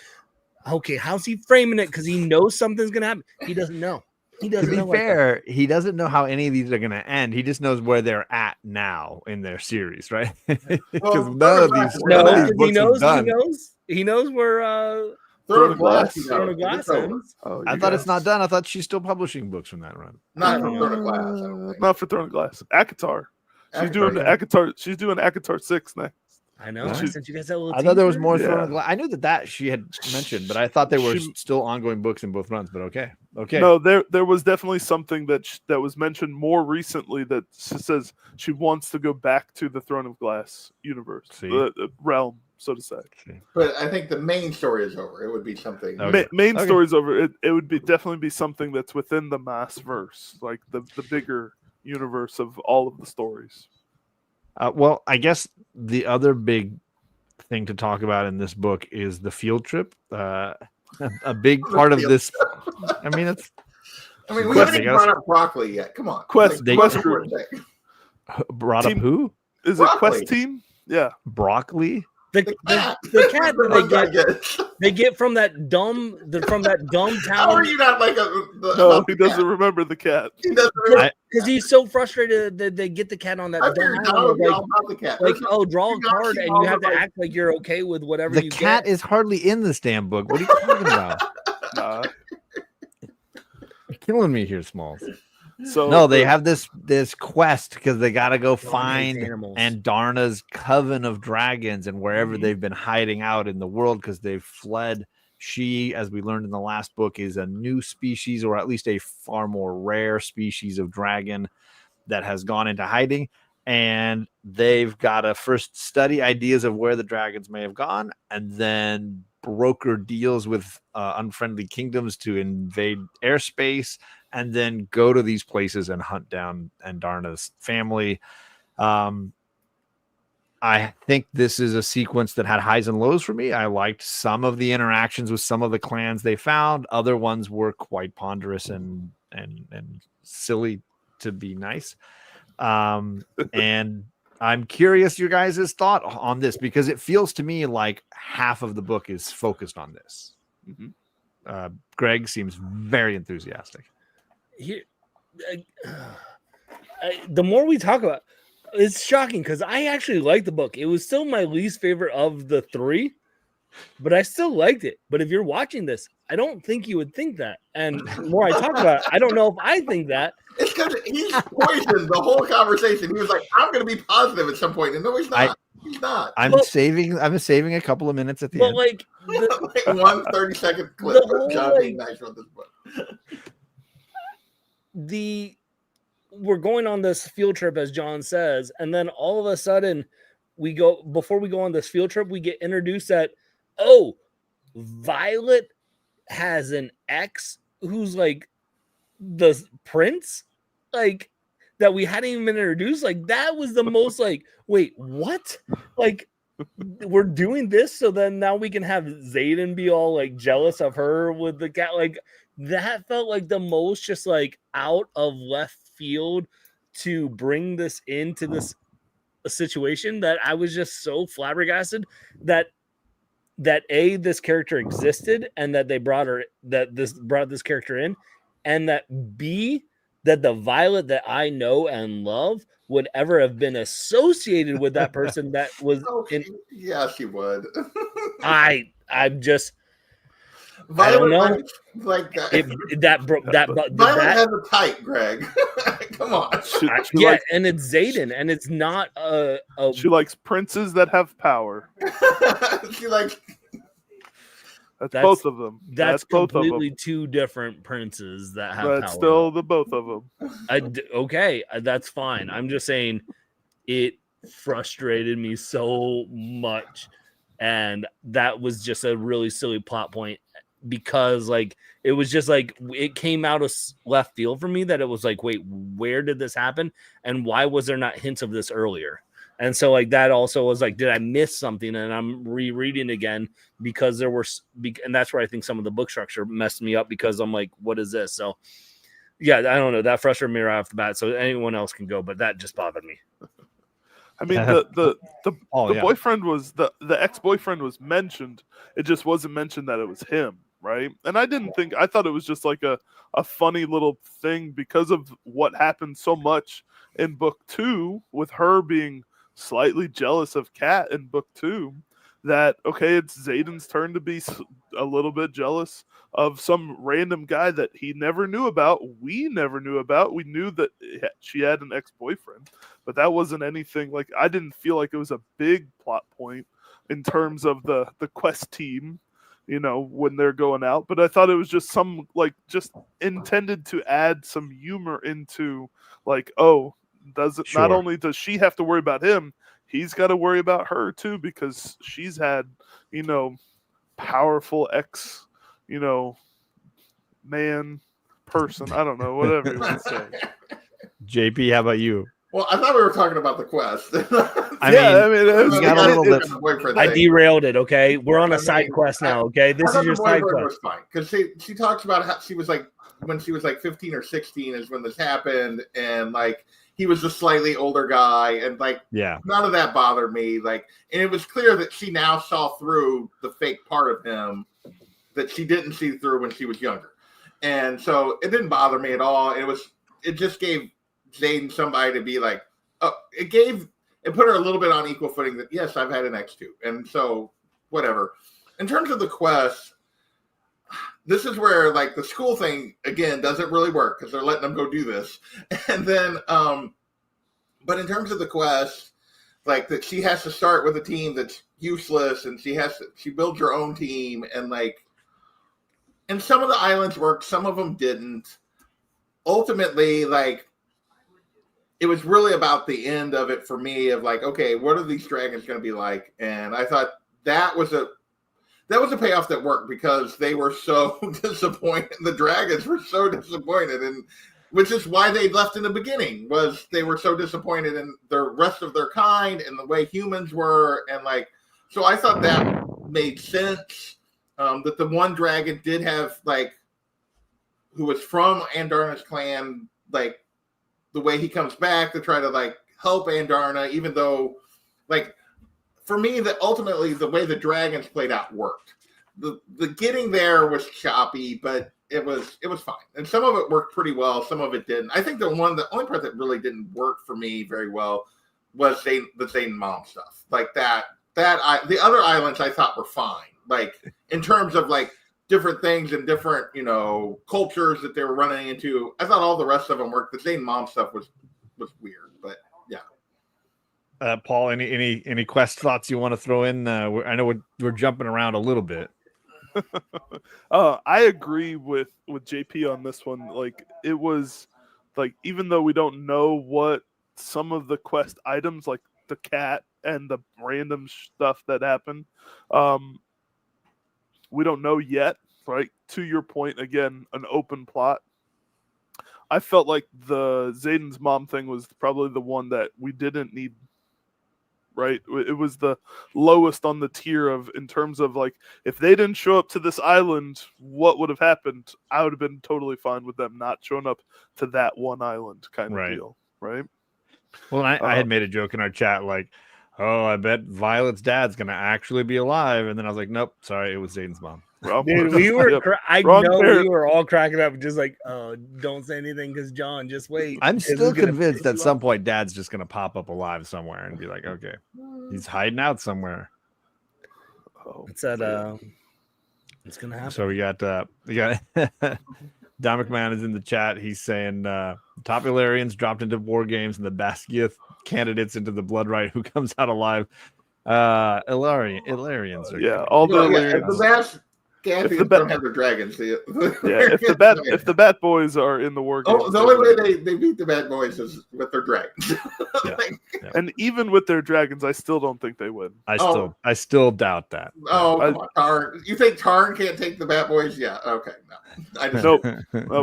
okay, how's he framing it? Because he knows something's gonna happen. He doesn't know. He doesn't know. To be fair, he doesn't know how any of these are going to end. He just knows where they're at now in their series, right? Because none of these books are done. He knows where Throne of Glass. ends. I thought it's not done. I thought she's still publishing books from that run. Not for Throne of Glass. I don't think. Not for Throne of Glass. ACOTAR. She's doing ACOTAR. She's doing ACOTAR 6 next. I know. I sent you guys that little I thought there was more Throne of Glass. I knew that she had mentioned, but I thought there were still ongoing books in both runs. But okay. No, there was definitely something that was mentioned more recently that says she wants to go back to the Throne of Glass universe, the realm, so to say. But I think the main story is over. It would be something. Main story's over. It would definitely be something that's within the Maas verse, like the bigger universe of all of the stories. Well, I guess the other big thing to talk about in this book is the field trip. A big part of this. I mean, we haven't even brought up broccoli yet. Come on. Quest brought up who? Is it Quest Team? Yeah. Broccoli? The cat they get from that dumb town. How are you not like no, he doesn't remember the cat. He doesn't remember because he's so frustrated that they get the cat on that dumb draw a card and you have to act like you're okay with whatever you get. The cat is hardly in this damn book. What are you talking about? You're killing me here, Smalls. So no, they have this quest because they got to go find Andarna's coven of dragons and wherever they've been hiding out in the world because they've fled. She, as we learned in the last book, is a new species, or at least a far more rare species of dragon that has gone into hiding. And they've got to first study ideas of where the dragons may have gone and then broker deals with unfriendly kingdoms to invade airspace and then go to these places and hunt down Andarna's family. I think this is a sequence that had highs and lows for me. I liked some of the interactions with some of the clans they found. Other ones were quite ponderous and silly to be nice. And I'm curious your guys' thought on this because it feels to me like half of the book is focused on this. Greg seems very enthusiastic. The more we talk about it's shocking because I actually liked the book. It was still my least favorite of the three, but I still liked it. But if you're watching this, I don't think you would think that. And the more I talk about it, I don't know if I think that. It's because he's poisoned the whole conversation. He was like, I'm going to be positive at some point. And no, he's not. He's not. I'm saving a couple of minutes at the end. Like, like 1 30-second clip of John being nice about this book. We're going on this field trip, as John says, and then all of a sudden before we go on this field trip, we get introduced that, Violet has an ex who's like the prince, like that we hadn't even been introduced. Like that was the most like, wait, what? Like we're doing this so then now we can have Xaden be all like jealous of her with the cat. Like that felt like the most just like out of left field to bring this into this situation that I was just so flabbergasted that this character existed and that they brought this character in, and that B, that the Violet that I know and love would ever have been associated with that person that was yeah, she would. I'm just I don't know. Like that. Violet has a type, Greg. Come on. She and it's Zayden, and it's not a. She likes princes that have power. She likes. That's both of them. That's both completely of them. two different princes that have power. That's still the both of them. Okay, that's fine. I'm just saying it frustrated me so much, and that was just a really silly plot point because like it was just like it came out of left field for me that it was like, wait, where did this happen, and why was there not hints of this earlier? And so like that also was like, did I miss something? And I'm rereading again because there were, and that's where I think some of the book structure messed me up because I'm like, what is this? So yeah, I don't know. That frustrated me right off the bat. So anyone else can go, but that just bothered me. I mean, the boyfriend was the ex-boyfriend was mentioned. It just wasn't mentioned that it was him, right? And I thought it was just like a funny little thing because of what happened so much in book 2 with her being slightly jealous of Kat in book 2, that okay, it's Zayden's turn to be a little bit jealous of some random guy that he never knew about. We never knew about. We knew that she had an ex-boyfriend, but that wasn't anything like, I didn't feel like it was a big plot point in terms of the quest team, you know, when they're going out. But I thought it was just some like just intended to add some humor into like, oh, not only does she have to worry about him, he's got to worry about her too, because she's had, you know, powerful ex, you know, man, person, I don't know, whatever you want to say. JP, how about you? Well, I thought we were talking about the quest. I mean, I derailed it. Okay, we're on a side quest now. Okay, this is your side quest. Was fine because she talks about how she was like when she was like 15 or 16 is when this happened, and like he was a slightly older guy, and like none of that bothered me. Like, and it was clear that she now saw through the fake part of him that she didn't see through when she was younger, and so it didn't bother me at all. It just gave Zayden somebody to be like, it put her a little bit on equal footing that yes, I've had an ex too, and so whatever. In terms of the quest, this is where like the school thing again doesn't really work because they're letting them go do this, and then but in terms of the quest, like that she has to start with a team that's useless, and she builds her own team, and like, and some of the islands worked, some of them didn't. Ultimately, like, it was really about the end of it for me of like, okay, what are these dragons going to be like? And I thought that was a payoff that worked because they were so disappointed. The dragons were so disappointed, and which is why they left in the beginning, was they were so disappointed in the rest of their kind and the way humans were. And like, so I thought that made sense, that the one dragon did have like, who was from Andarna's clan, like the way he comes back to try to like help Andarna, even though like, for me, that ultimately the way the dragons played out worked. The getting there was choppy, but it was fine. And some of it worked pretty well, some of it didn't. I think the only part that really didn't work for me very well was the Zayden mom stuff. Like the other islands I thought were fine. Like in terms of like different things and different, you know, cultures that they were running into. I thought all the rest of them worked. The Zayden mom stuff was weird, but yeah. Paul, any quest thoughts you want to throw in? I know we're jumping around a little bit. I agree with JP on this one. Like, it was like, even though we don't know what some of the quest items, like the cat and the random stuff that happened, we don't know yet. Right, to your point, again, an open plot. I felt like the Zayden's mom thing was probably the one that we didn't need. Right, it was the lowest on the tier of, in terms of like, if they didn't show up to this island, what would have happened? I would have been totally fine with them not showing up to that one island kind of deal. Right. Well, I had made a joke in our chat like, oh, I bet Violet's dad's gonna actually be alive, and then I was like, nope, sorry, it was Zayden's mom. Dude, we were. I know we were all cracking up, just like, oh, don't say anything because John, just wait. I'm still convinced at some point Dad's just gonna pop up alive somewhere and be like, okay, he's hiding out somewhere. It's at It's gonna happen. So we got Don McMahon is in the chat. He's saying top Illyrians dropped into war games and the Basgiath candidates into the Blood Right. Who comes out alive? Illyrians are all the Illyrians. If don't have their dragons. If the Bat Boys are in the war games, the only way they beat the Bat Boys is with their dragons. And even with their dragons, I still don't think they win. I still doubt that. Oh, come on, Tarn. You think Tarn can't take the Bat Boys? Yeah. Okay. No. I just nope.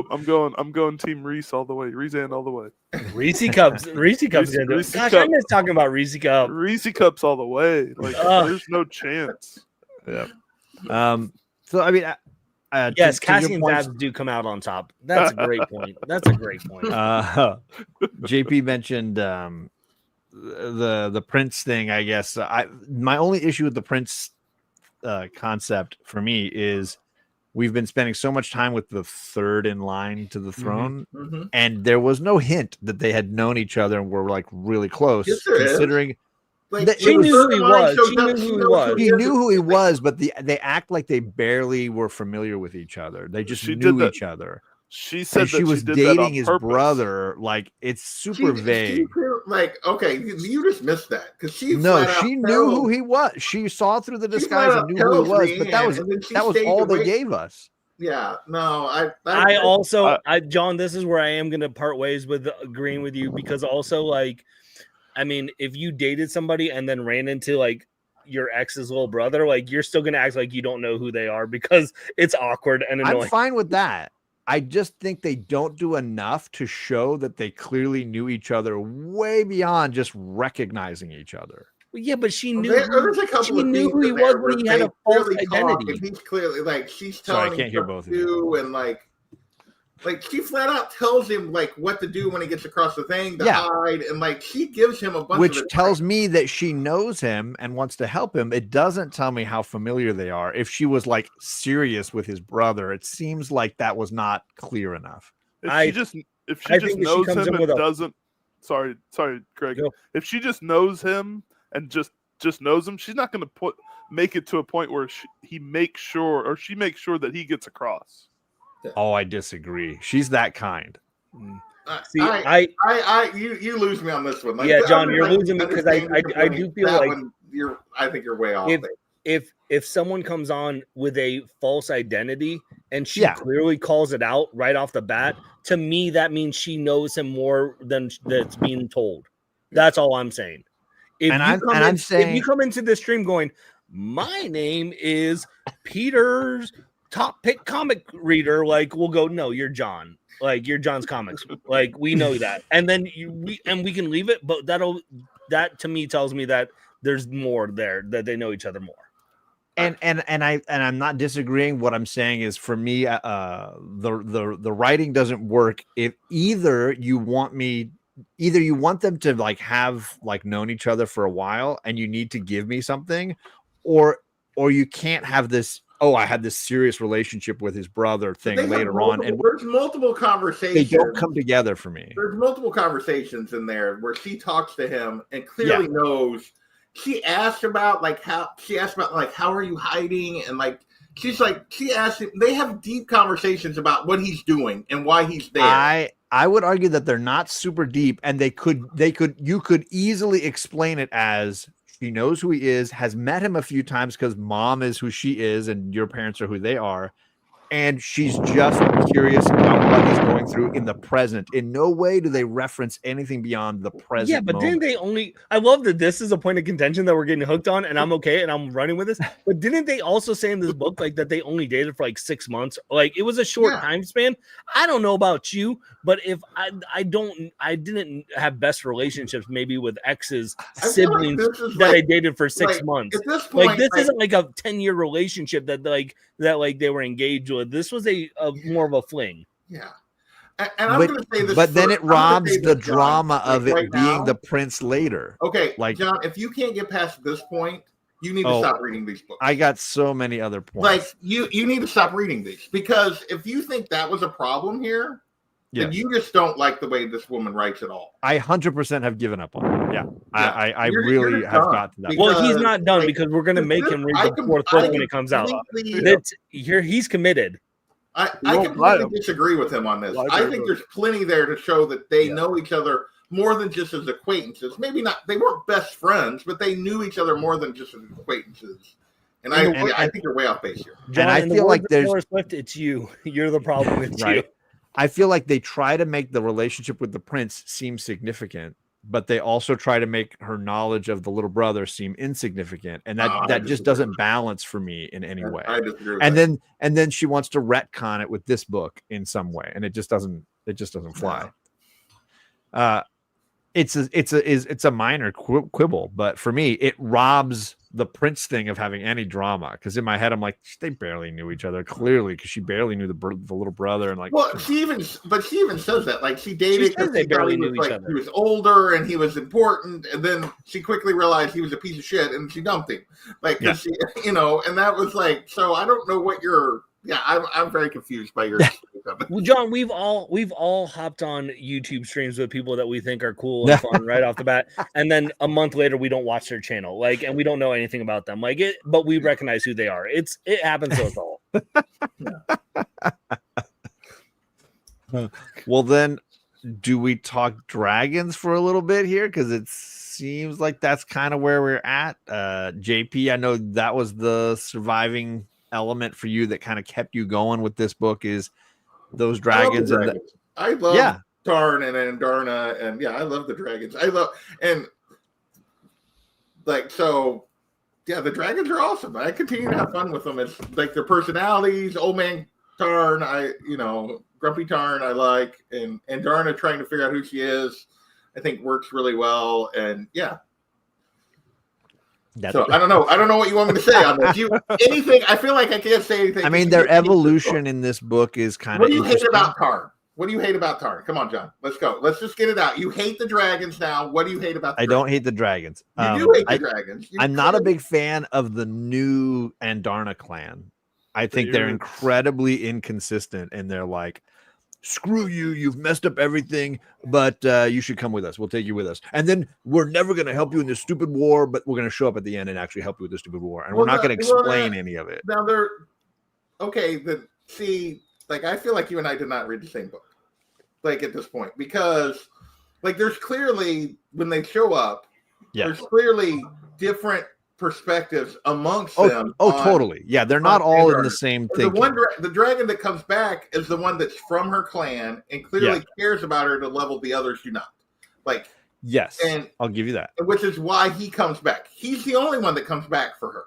I'm going Team Reese all the way. Reese-and all the way. Reese Cups. Gosh, I miss talking about Reese Cup. Reese Cups all the way. Like there's no chance. Yeah. So I mean, yes, Cassian's abs do come out on top. That's a great point. JP mentioned the Prince thing. I guess my only issue with the Prince concept for me is we've been spending so much time with the third in line to the throne, and there was no hint that they had known each other and were like really close. Yes, considering. Like, she knew who he was. She knew who he was, but they act like they barely were familiar with each other. They just knew each other. She said she was dating his brother. Like it's super vague. Okay, you just missed that because she knew who he was. She saw through the disguise and knew who he was. But that was all they gave us. Yeah, no, I also John, this is where I am going to part ways with agreeing with you because also like. I mean, if you dated somebody and then ran into like your ex's little brother, like you're still gonna act like you don't know who they are because it's awkward and annoying. I'm fine with that. I just think they don't do enough to show that they clearly knew each other way beyond just recognizing each other. Well, yeah, but she knew. She knew who he was when he had a false identity. He's clearly like she's telling I can't hear both of you, and like she flat out tells him like what to do when he gets across the thing to hide, and like she gives him a bunch which tells me that she knows him and wants to help him. It doesn't tell me how familiar they are. If she was like serious with his brother, it seems like that was not clear enough. If she just knows him and doesn't sorry, Greg. Go. If she just knows him and just knows him, she's not going to make it to a point where she makes sure that he gets across. Oh, I disagree. She's that kind. See, you lose me on this one. Like, yeah, John, you're losing me because I do feel like I think you're way off. If someone comes on with a false identity and she clearly calls it out right off the bat, to me that means she knows him more than that's being told. That's all I'm saying. If you come into this stream going, my name is Peter's top pick comic reader, like we'll go, no, you're John. Like you're John's comics. Like we know that. And then we can leave it, but that to me tells me that there's more there, that they know each other more. And I'm not disagreeing. What I'm saying is for me, the writing doesn't work if either you want them to like have like known each other for a while and you need to give me something, or you can't have this, oh, I had this serious relationship with his brother thing later on. And there's multiple conversations. They don't come together for me. There's multiple conversations in there where she talks to him and clearly knows. She asked about how are you hiding, and like she asked him. They have deep conversations about what he's doing and why he's there. I would argue that they're not super deep, and you could easily explain it as she knows who he is, has met him a few times because mom is who she is and your parents are who they are. And she's just curious about what he's going through in the present. In no way do they reference anything beyond the present. Yeah, but didn't they only? I love that this is a point of contention that we're getting hooked on, and I'm okay, and I'm running with this. But didn't they also say in this book like that they only dated for like 6 months? Like it was a short time span. I don't know about you, but if I didn't have best relationships maybe with exes, siblings that I dated for 6 months. At this point, this isn't like a 10-year relationship that they were engaged with. This was a more of a fling. Yeah. And I'm going to say this. But then it robs the drama of it being the prince later. Okay, like John, if you can't get past this point, you need to stop reading these books. I got so many other points. Like you need to stop reading these, because if you think that was a problem here, then you just don't like the way this woman writes at all. I 100% have given up on it. Yeah. I You're really have got to that. Well, he's not done because we're going to make him read the fourth book when it comes out. He's committed. I completely disagree with him on this. I think there's plenty there to show that they know each other more than just as acquaintances. Maybe not, they weren't best friends, but they knew each other more than just as acquaintances. And I think you're way off base here. John, and I feel like there's Swift, it's you. You're the problem. It's you. I feel like they try to make the relationship with the prince seem significant, but they also try to make her knowledge of the little brother seem insignificant, and that just doesn't balance for me in any way. I disagree with that. Then she wants to retcon it with this book in some way, and it just doesn't fly. It's a minor quibble, but for me, it robs the prince thing of having any drama. Because in my head, I'm like, they barely knew each other clearly, because she barely knew the little brother, and like, well, she even says that, like, she dated because they barely knew each other. He was older and he was important, and then she quickly realized he was a piece of shit, and she dumped him. Like, she, and that was like, so I don't know what you're. Yeah, I'm very confused by your. Well, John, we've all hopped on YouTube streams with people that we think are cool and fun right off the bat, and then a month later we don't watch their channel, like, and we don't know anything about them, like it, but we recognize who they are. It happens to us all. Well, then, do we talk dragons for a little bit here? Because it seems like that's kind of where we're at. JP, I know that was the surviving element for you that kind of kept you going with this book, is those dragons. I love Tarn and Andarna, and I love the dragons. The dragons are awesome. I continue to have fun with them. It's like their personalities. Old man Tarn, Grumpy Tarn, I like, and Andarna trying to figure out who she is, I think works really well. And so I don't know what you want me to say on this. Anything? I feel like I can't say anything. I mean, their evolution in this book is kind of. What do you hate about Tarn? What do you hate about Tarn? Come on, John. Let's go. Let's just get it out. You hate the dragons now. What do you hate about? I don't hate the dragons. You do hate the dragons. I'm not a big fan of the new Andarna clan. I think they're incredibly inconsistent, and they're like, screw you, you've messed up everything, but you should come with us. We'll take you with us. And then we're never going to help you in this stupid war, but we're going to show up at the end and actually help you with this stupid war. And we're not going to explain any of it. Now I feel like you and I did not read the same book, like, at this point, because, like, there's clearly, when they show up, there's clearly different perspectives amongst them. Totally. Yeah, they're not all in the same thing. The dragon that comes back is the one that's from her clan and clearly cares about her to level the others do not. Like, yes, and I'll give you that. Which is why he comes back. He's the only one that comes back for her,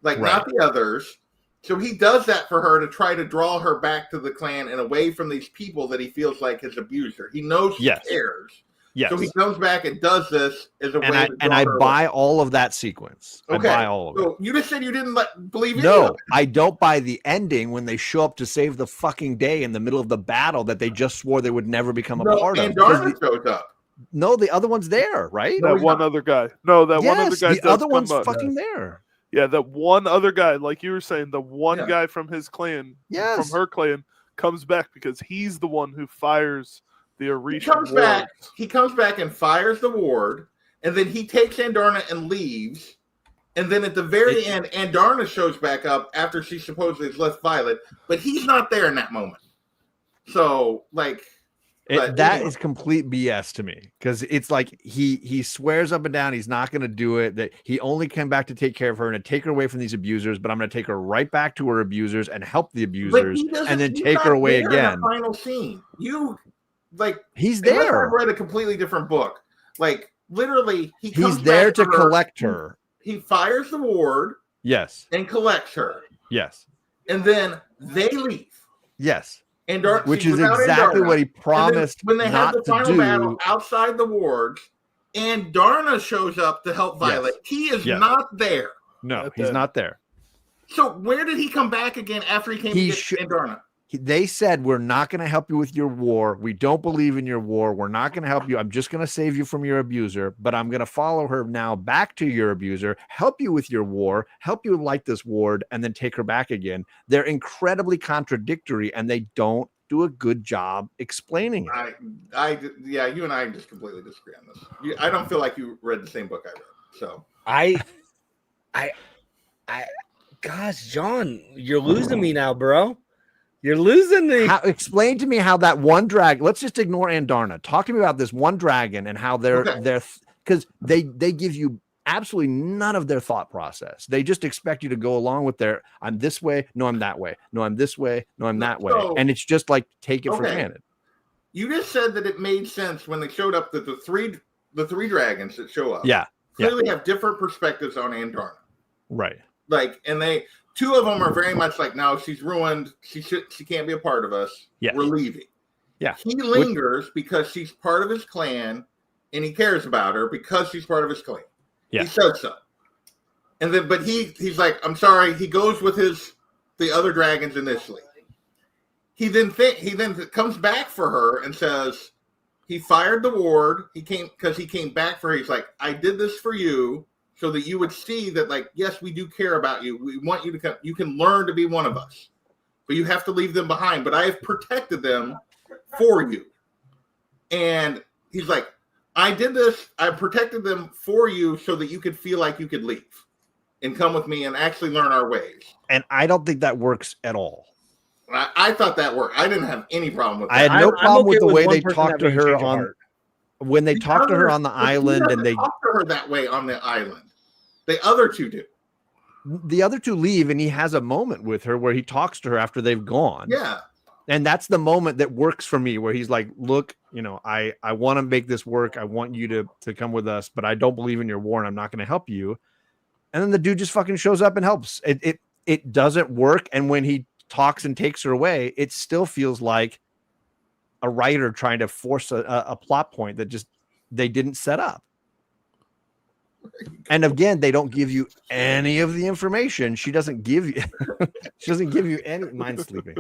like, not the others. So he does that for her to try to draw her back to the clan and away from these people that he feels like has abused her. He knows she cares. Yes. So he comes back and does this as a way to I buy all of that sequence. Okay. I buy all of it. You just said you didn't believe it. No, I don't buy the ending when they show up to save the fucking day in the middle of the battle that they just swore they would never become a part of. And Darna shows up. No, the other one's there, right? That one other guy. No, that one other guy. The other one's fucking there. Yeah, that one other guy, like you were saying, the one guy from his clan, from her clan, comes back because he's the one who fires the Orisha. He comes back and fires the ward, and then he takes Andarna and leaves. And then at the very end, Andarna shows back up after she supposedly has left Violet, but he's not there in that moment. So, like, that is complete BS to me, because it's like he swears up and down he's not going to do it, that he only came back to take care of her and to take her away from these abusers, but I'm going to take her right back to her abusers and help the abusers and then take her away again. Final scene, he's there. I've read a completely different book. Like, literally, he's there to collect her. He fires the ward. Yes. And collects her. Yes. And then they leave. Yes. Which is exactly what he promised. When they have the final battle outside the wards, and Darna shows up to help Violet, he is not there. No, he's not there. So where did he come back again after he came to get Darna? They said, we're not going to help you with your war. We don't believe in your war. We're not going to help you. I'm just going to save you from your abuser, but I'm going to follow her now back to your abuser, help you with your war, help you light this ward, and then take her back again. They're incredibly contradictory, and they don't do a good job explaining it. Yeah, you and I just completely disagree on this. I don't feel like you read the same book I read. So gosh, John, you're losing me now, bro. You're losing me. Explain to me how that one dragon. Let's just ignore Andarna. Talk to me about this one dragon and how they're because they give you absolutely none of their thought process. They just expect you to go along with their I'm this way, no, I'm that way, no, I'm this way, no, I'm that way, and it's just like take it for granted. You just said that it made sense when they showed up that the three dragons that show up, clearly have different perspectives on Andarna, right? Like, and two of them are very much like, no, she's ruined. She can't be a part of us. Yes. We're leaving. Yeah. He lingers because she's part of his clan and he cares about her because she's part of his clan. Yeah. He says so. And then, but he's like, I'm sorry. He goes with the other dragons initially. He then comes back for her and says he fired the ward. He came back for her. He's like, I did this for you, so that you would see that, like, yes, we do care about you. We want you to come. You can learn to be one of us, but you have to leave them behind. But I have protected them for you. And he's like, I did this. I protected them for you so that you could feel like you could leave and come with me and actually learn our ways. And I don't think that works at all. I thought that worked. I didn't have any problem with that. I had no problem with the way they talked to her on when they talked to her on the island, and they talked to her that way on the island. The other two do. The other two leave, and he has a moment with her where he talks to her after they've gone. Yeah. And that's the moment that works for me, where he's like, look, I want to make this work. I want you to come with us, but I don't believe in your war, and I'm not going to help you. And then the dude just fucking shows up and helps. It doesn't work. And when he talks and takes her away, it still feels like a writer trying to force a plot point that just they didn't set up. And again, they don't give you any of the information. She doesn't give you any. Mine's sleeping.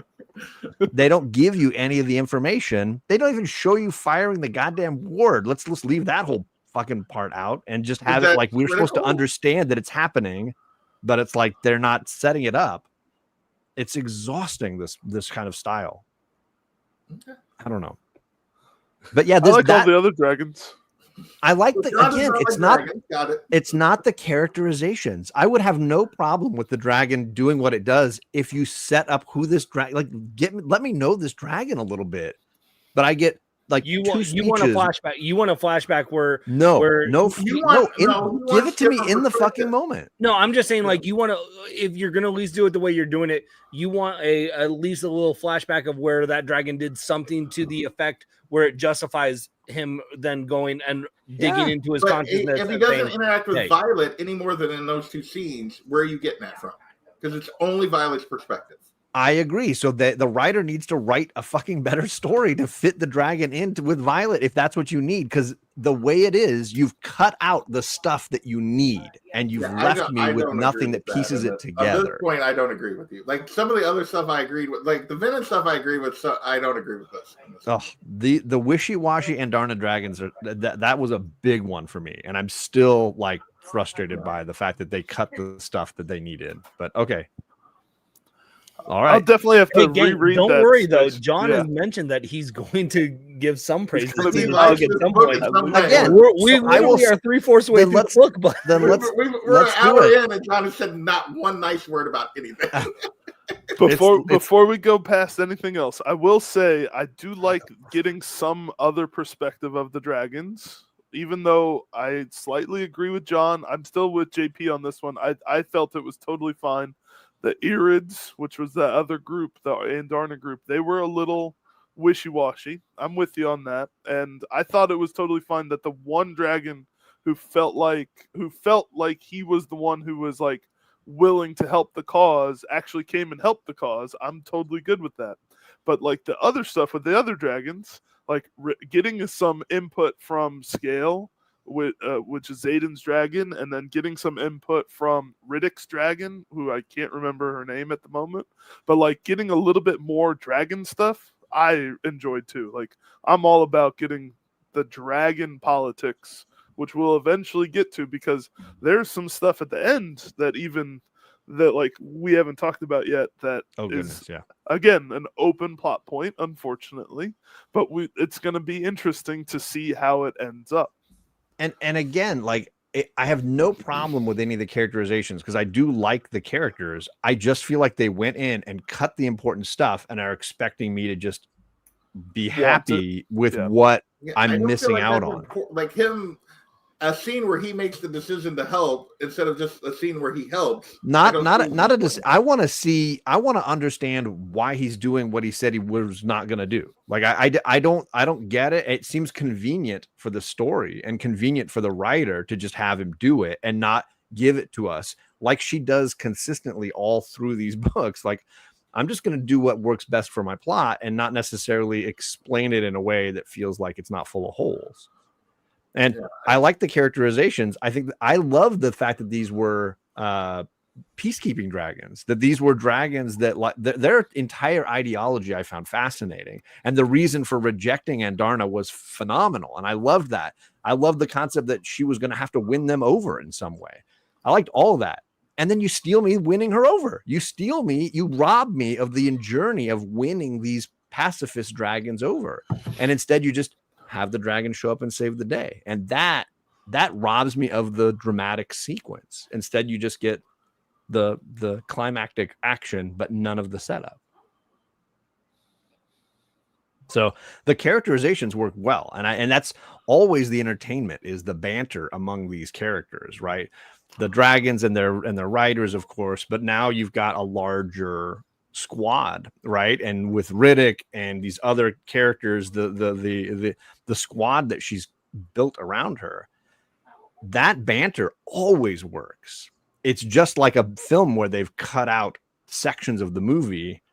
They don't give you any of the information. They don't even show you firing the goddamn ward. Let's leave that whole fucking part out and just have it like we're supposed to understand that it's happening, but it's like they're not setting it up. It's exhausting, this kind of style. Okay. I don't know. But yeah, I like all the other dragons. I like it's not the characterizations. I would have no problem with the dragon doing what it does if you set up who this dragon let me know this dragon a little bit. But I get like you want a flashback. You want a flashback where give it to me in the fucking moment. No, I'm just saying, like, you want to, if you're gonna at least do it the way you're doing it, you want at least a little flashback of where that dragon did something to the effect where it justifies him then going and digging into his consciousness. If he doesn't interact with Violet any more than in those two scenes, where are you getting that from? Because it's only Violet's perspective. I agree. So the writer needs to write a fucking better story to fit the dragon with Violet if that's what you need. Because the way it is, you've cut out the stuff that you need, and you've left me with nothing that pieces it together. At this point, I don't agree with you. Like some of the other stuff I agreed with, like the Venom stuff I agree with, so I don't agree with this. Oh, the wishy-washy Andarna dragons that was a big one for me, and I'm still like frustrated by the fact that they cut the stuff that they needed. But okay. All right. I'll definitely have to reread Don't that. worry, though. John has mentioned that he's going to give some praise to the at some point. Again, we are 3/4 way through the book, but we're an hour in, and John has said not one nice word about anything. Before we go past anything else, I will say I do like getting some other perspective of the dragons. Even though I slightly agree with John, I'm still with JP on this one. I felt it was totally fine. The Irids, which was that other group, the Andarna group, they were a little wishy-washy. I'm with you on that. And I thought it was totally fine that the one dragon who felt like he was the one who was like willing to help the cause actually came and helped the cause. I'm totally good with that. But like the other stuff with the other dragons, like getting some input from Scale, which is Zayden's dragon, and then getting some input from Riddick's dragon, who I can't remember her name at the moment, but like getting a little bit more dragon stuff, I enjoyed too. Like I'm all about getting the dragon politics, which we'll eventually get to, because there's some stuff at the end that like we haven't talked about yet that again, an open plot point, unfortunately, but it's going to be interesting to see how it ends up. And again, like, I have no problem with any of the characterizations because I do like the characters. I just feel like they went in and cut the important stuff and are expecting me to just be happy with what I'm missing out on. Like him, a scene where he makes the decision to help instead of just a scene where he helps. I want to understand why he's doing what he said he was not going to do. Like I don't get it. It seems convenient for the story and convenient for the writer to just have him do it and not give it to us like she does consistently all through these books. Like, I'm just going to do what works best for my plot and not necessarily explain it in a way that feels like it's not full of holes. And I like the characterizations. I think I love the fact that these were peacekeeping dragons, that these were dragons that their entire ideology I found fascinating. And the reason for rejecting Andarna was phenomenal. And I loved that. I loved the concept that she was going to have to win them over in some way. I liked all of that. And then you steal me winning her over. You steal me, you rob me of the journey of winning these pacifist dragons over. And instead you just have the dragon show up and save the day. And that robs me of the dramatic sequence. Instead, you just get the climactic action, but none of the setup. So the characterizations work well. And that's always the entertainment, is the banter among these characters, right? The dragons and their riders, of course, but now you've got a larger squad, right? And with Riddick and these other characters, the squad that she's built around her, that banter always works. It's just like a film where they've cut out sections of the movie,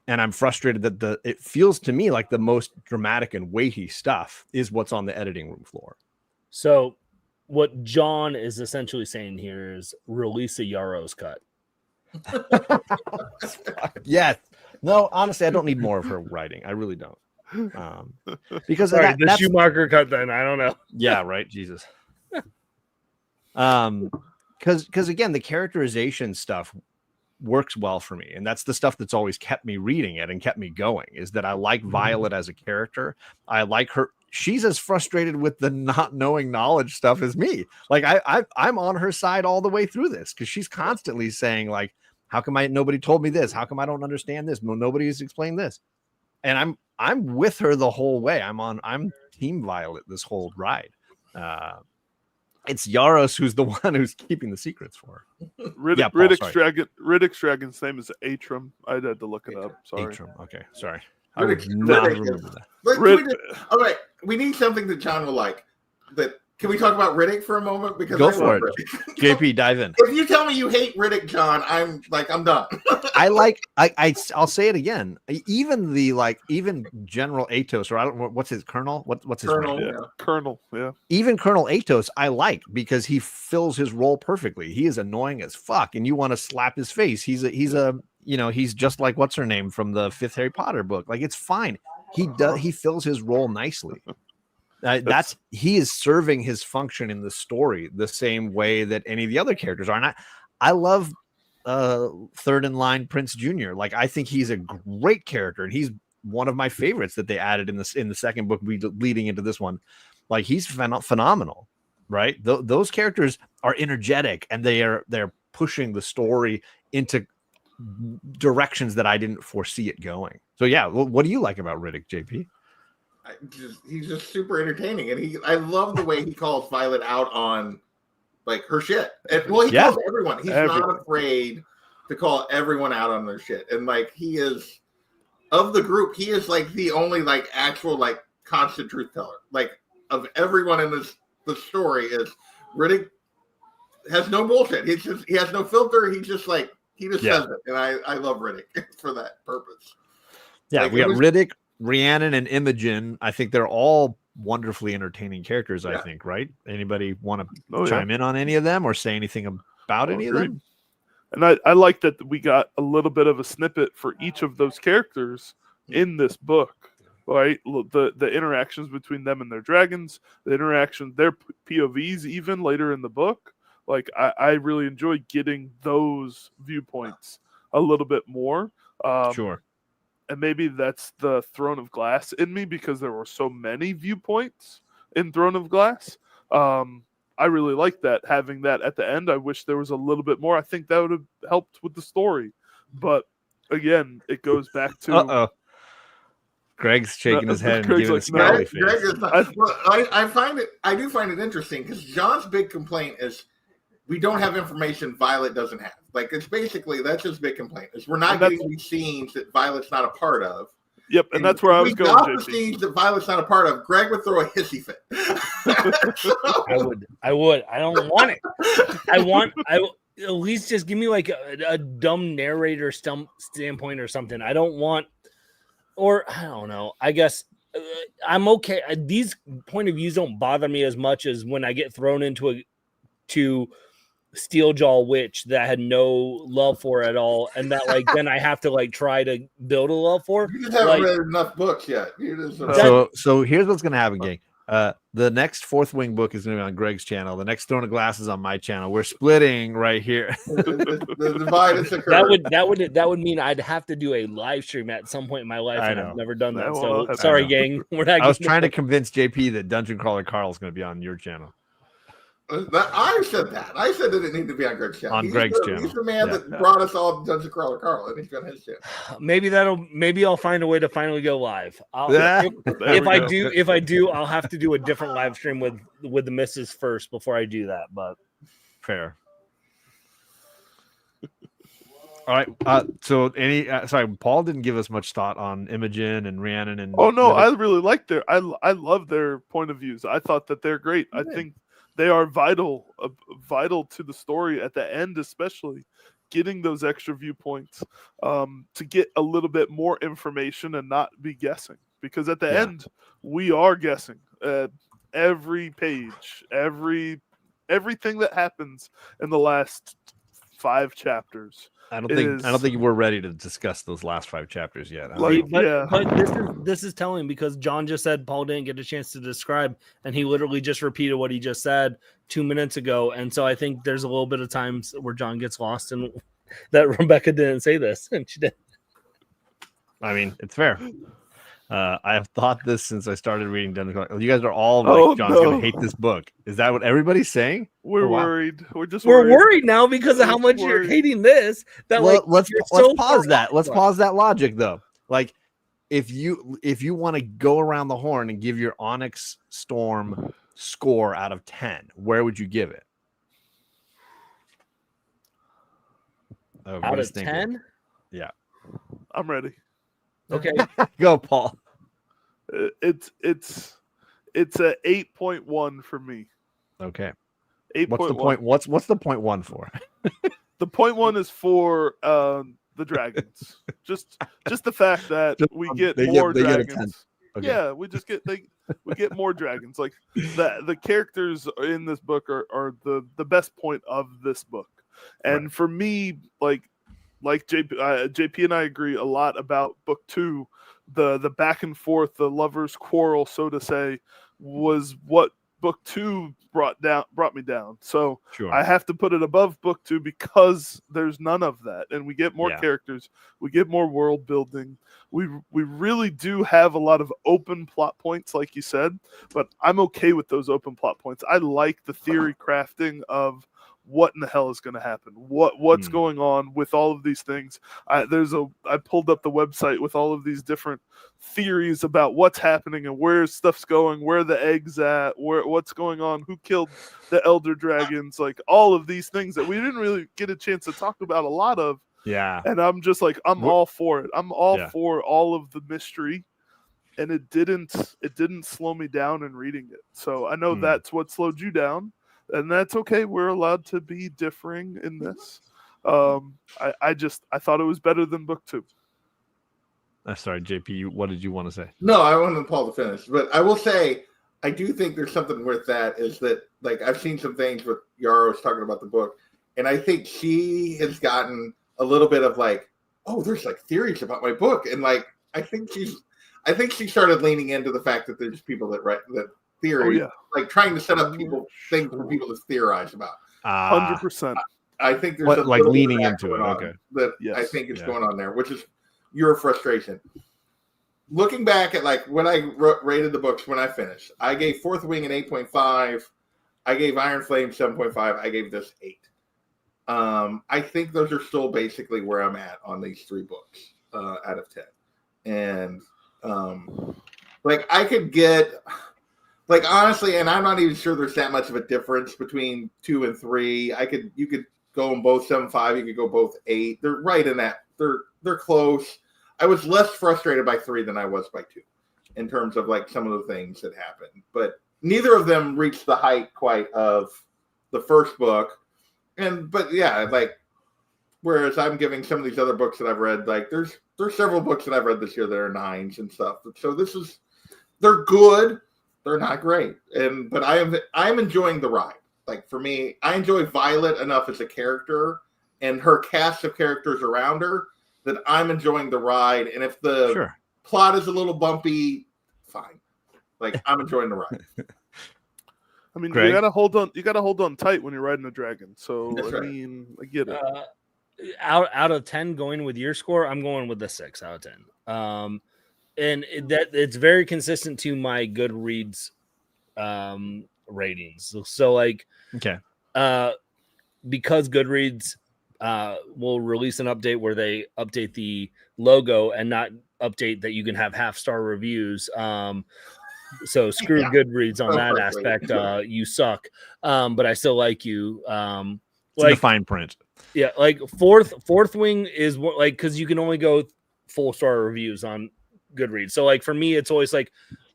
and I'm frustrated that it feels to me like the most dramatic and weighty stuff is what's on the editing room floor. So what John is essentially saying here is release a Yarros cut. Yeah. No, honestly, I don't need more of her writing. I really don't. Because the Schumacher cut, then I don't know. Yeah, right. Jesus. Because again, the characterization stuff works well for me, and that's the stuff that's always kept me reading it and kept me going. Is that I like Violet as a character. I like her. She's as frustrated with the not knowing knowledge stuff as me. Like I'm on her side all the way through this, because she's constantly saying, like, how come nobody told me this? How come I don't understand this? Nobody's explained this. And I'm with her the whole way. I'm Team Violet this whole ride. It's Yarros who's the one who's keeping the secrets for her. Riddick's dragon's name is Atrum. I had to look it up. Sorry. Atrum. Okay, sorry. I would not remember that. All right, we need something that John will like. But can we talk about Riddick for a moment? Because go for it. JP, dive in. If you tell me you hate Riddick, John, I'm done. I'll say it again. Even General Atos, or I don't know what's his Colonel. What's his Colonel? name? Yeah. Colonel. Yeah. Even Colonel Atos, I like, because he fills his role perfectly. He is annoying as fuck, and you want to slap his face. He's just like what's her name from the 5th Harry Potter book. Like, it's fine. He fills his role nicely. He is serving his function in the story the same way that any of the other characters are. And I love third in line Prince Jr. Like, I think he's a great character, and he's one of my favorites that they added in the second book leading into this one. Like, he's phenomenal, right? Those characters are energetic, and they're pushing the story into directions that I didn't foresee it going. So yeah, what do you like about Riddick, JP? He's just super entertaining, and I love the way he calls Violet out on like her shit. And, he calls everyone. He's not afraid to call everyone out on their shit. And like, he is, of the group, he is like the only like actual like constant truth teller. Like, of everyone in the story, is Riddick has no bullshit. He has no filter. He just says it, and I love Riddick for that purpose. Yeah, we got Riddick, Rhiannon, and Imogen. I think they're all wonderfully entertaining characters. I think, right? Anybody want to chime in on any of them or say anything about any of them? And I like that we got a little bit of a snippet for each of those characters in this book, right? The interactions between them and their dragons, the interaction, their POVs, even later in the book. Like, I really enjoy getting those viewpoints a little bit more. Sure. and maybe that's the Throne of Glass in me because there were so many viewpoints in Throne of Glass. I really like that, having that at the end. I wish there was a little bit more. I think that would have helped with the story. But again, it goes back to Greg's shaking his head and Greg's giving like, a scowly face. Greg is not, well, I do find it interesting because John's big complaint is we don't have information Violet doesn't have. Like, it's basically, that's his big complaint, is we're not getting these scenes that Violet's not a part of. Yep, and that's where I was going. If we got the scenes that Violet's not a part of, Greg would throw a hissy fit. I would. I don't want it. I at least just give me like a dumb narrator standpoint or something. I don't want, or I don't know. I guess I'm okay. These point of views don't bother me as much as when I get thrown into Steeljaw Witch that I had no love for at all, and that like then I have to like try to build a love for. You just haven't read enough books yet. So here's what's gonna happen, gang. The next Fourth Wing book is gonna be on Greg's channel. The next Throne of Glass is on my channel. We're splitting right here. The divide is occurring. That would mean I'd have to do a live stream at some point in my life, and I've never done that. So sorry, gang. I was trying to convince JP that Dungeon Crawler Carl is going to be on your channel. I said that. I said that it needed to be on Greg's channel. Greg's channel. He's the man that brought us all Dungeon Crawler Carl, and he's got his channel. Maybe I'll find a way to finally go live. If I do, I'll have to do a different live stream with the missus first before I do that. But fair. All right. So sorry, Paul didn't give us much thought on Imogen and Rhiannon and. Oh no, I really like I love their point of views. I thought that they're great. I think they are vital to the story at the end, especially getting those extra viewpoints to get a little bit more information and not be guessing. Because at the end, we are guessing every page, everything that happens in the last 5 chapters. I don't think we're ready to discuss those last 5 chapters yet. But this is telling because John just said Paul didn't get a chance to describe, and he literally just repeated what he just said 2 minutes ago. And so I think there's a little bit of times where John gets lost and that Rebecca didn't say this, and she did. I mean, it's fair. I have thought this since I started reading Dungeon Crawler. You guys are all like, John's going to hate this book. Is that what everybody's saying? We're worried. We're worried now because of how much you're hating this. Let's pause that. Let's pause that logic though. Like, if you want to go around the horn and give your Onyx Storm score out of 10, where would you give it? Out of 10? Yeah, I'm ready. Okay, go, Paul. It's a 8.1 for me. Okay. 8. What's the point? What's the 0.1 for? The 0.1 is for the dragons. just the fact that we get more dragons. Okay. Yeah, we get more dragons. Like the characters in this book are the best point of this book. And for me, like JP and I agree a lot about book 2. The back and forth, the lovers' quarrel, so to say, was what book 2 brought me down. So I have to put it above book 2 because there's none of that, and we get more characters, we get more world building. We really do have a lot of open plot points, like you said, but I'm okay with those open plot points. I like the theory crafting of what in the hell is going to happen? What's going on with all of these things? I pulled up the website with all of these different theories about what's happening and where stuff's going, where the egg's at, what's going on, who killed the elder dragons, like all of these things that we didn't really get a chance to talk about a lot of. Yeah. And I'm just like, I'm all for it. I'm all for all of the mystery. And it didn't slow me down in reading it. So I know that's what slowed you down. And that's okay. We're allowed to be differing in this. I thought it was better than book 2. Sorry, JP. What did you want to say? No, I wanted Paul to finish, but I will say I do think there's something with that. Is that like I've seen some things with Yarros talking about the book, and I think she has gotten a little bit of like, oh, there's like theories about my book, and like I think she started leaning into the fact that there's people that write that. Theory, like trying to set up things for people to theorize about. 100%. I think there's like leaning into it. Okay, that I think is going on there, which is your frustration. Looking back at like when I rated the books when I finished, I gave Fourth Wing an 8.5. I gave Iron Flame 7.5. I gave this 8. I think those are still basically where I'm at on these 3 books out of 10. And like I could get, like honestly, and I'm not even sure there's that much of a difference between 2 and 3. You could go them both 7.5. You could go both 8. They're right in that. They're close. I was less frustrated by 3 than I was by 2 in terms of like some of the things that happened, but neither of them reached the height quite of the first book. But yeah, like, whereas I'm giving some of these other books that I've read, like there's several books that I've read this year that are 9s and stuff. So they're good. They're not great. But I'm enjoying the ride. Like for me, I enjoy Violet enough as a character and her cast of characters around her that I'm enjoying the ride. And if the plot is a little bumpy, fine. Like I'm enjoying the ride. I mean, Greg? you gotta hold on. You gotta hold on tight when you're riding a dragon. So That's right. mean, I get it. Out of 10, going with your score, I'm going with the 6 out of 10. And it's very consistent to my Goodreads ratings. So like, okay, because Goodreads will release an update where they update the logo and not update that you can have half-star reviews. So screw Goodreads on that aspect. You suck, but I still like you. it's in the fine print. Yeah, like fourth wing is what, like, because you can only go full star reviews on Goodreads. So like for me, it's always like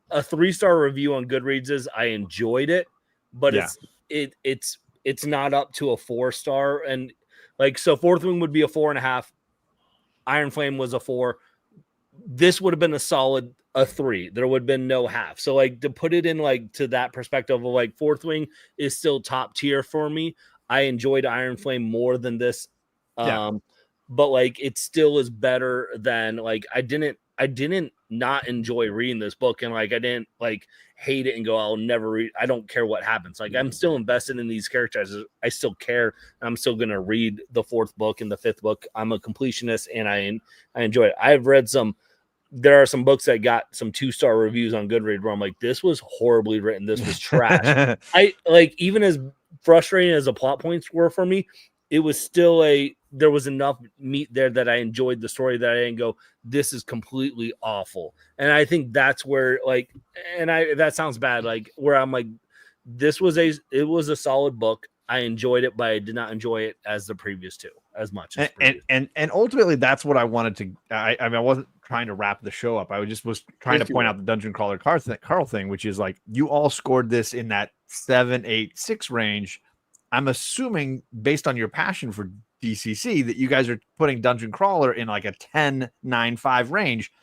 a 3-star review on Goodreads is I enjoyed it, but it's not up to a 4-star. And like so, Fourth Wing would be a 4.5. Iron Flame was a 4. This would have been a solid 3. There would have been no half. So like to put it in like to that perspective of like Fourth Wing is still top tier for me. I enjoyed Iron Flame more than this. But like it still is better than like I didn't not enjoy reading this book, and like I didn't like hate it and go, I'll never read. I don't care what happens. Like I'm still invested in these characters. I still care. I'm still gonna read the 4th book and the 5th book. I'm a completionist and I enjoy it. I've read there are some books that got some 2-star reviews on Goodreads where I'm like, this was horribly written. This was trash. I like, even as frustrating as the plot points were for me, it was still there was enough meat there that I enjoyed the story that I didn't go, this is completely awful. And I think that's where like, that sounds bad. Like where I'm like, it was a solid book. I enjoyed it, but I did not enjoy it as the previous 2 as much. And ultimately that's what I wanted to, I mean, I wasn't trying to wrap the show up. I was trying to point out the Dungeon Crawler Carl thing, which is like, you all scored this in that 7, 8, 6 range. I'm assuming based on your passion for DCC that you guys are putting Dungeon Crawler in like a 10, 9, 5 range.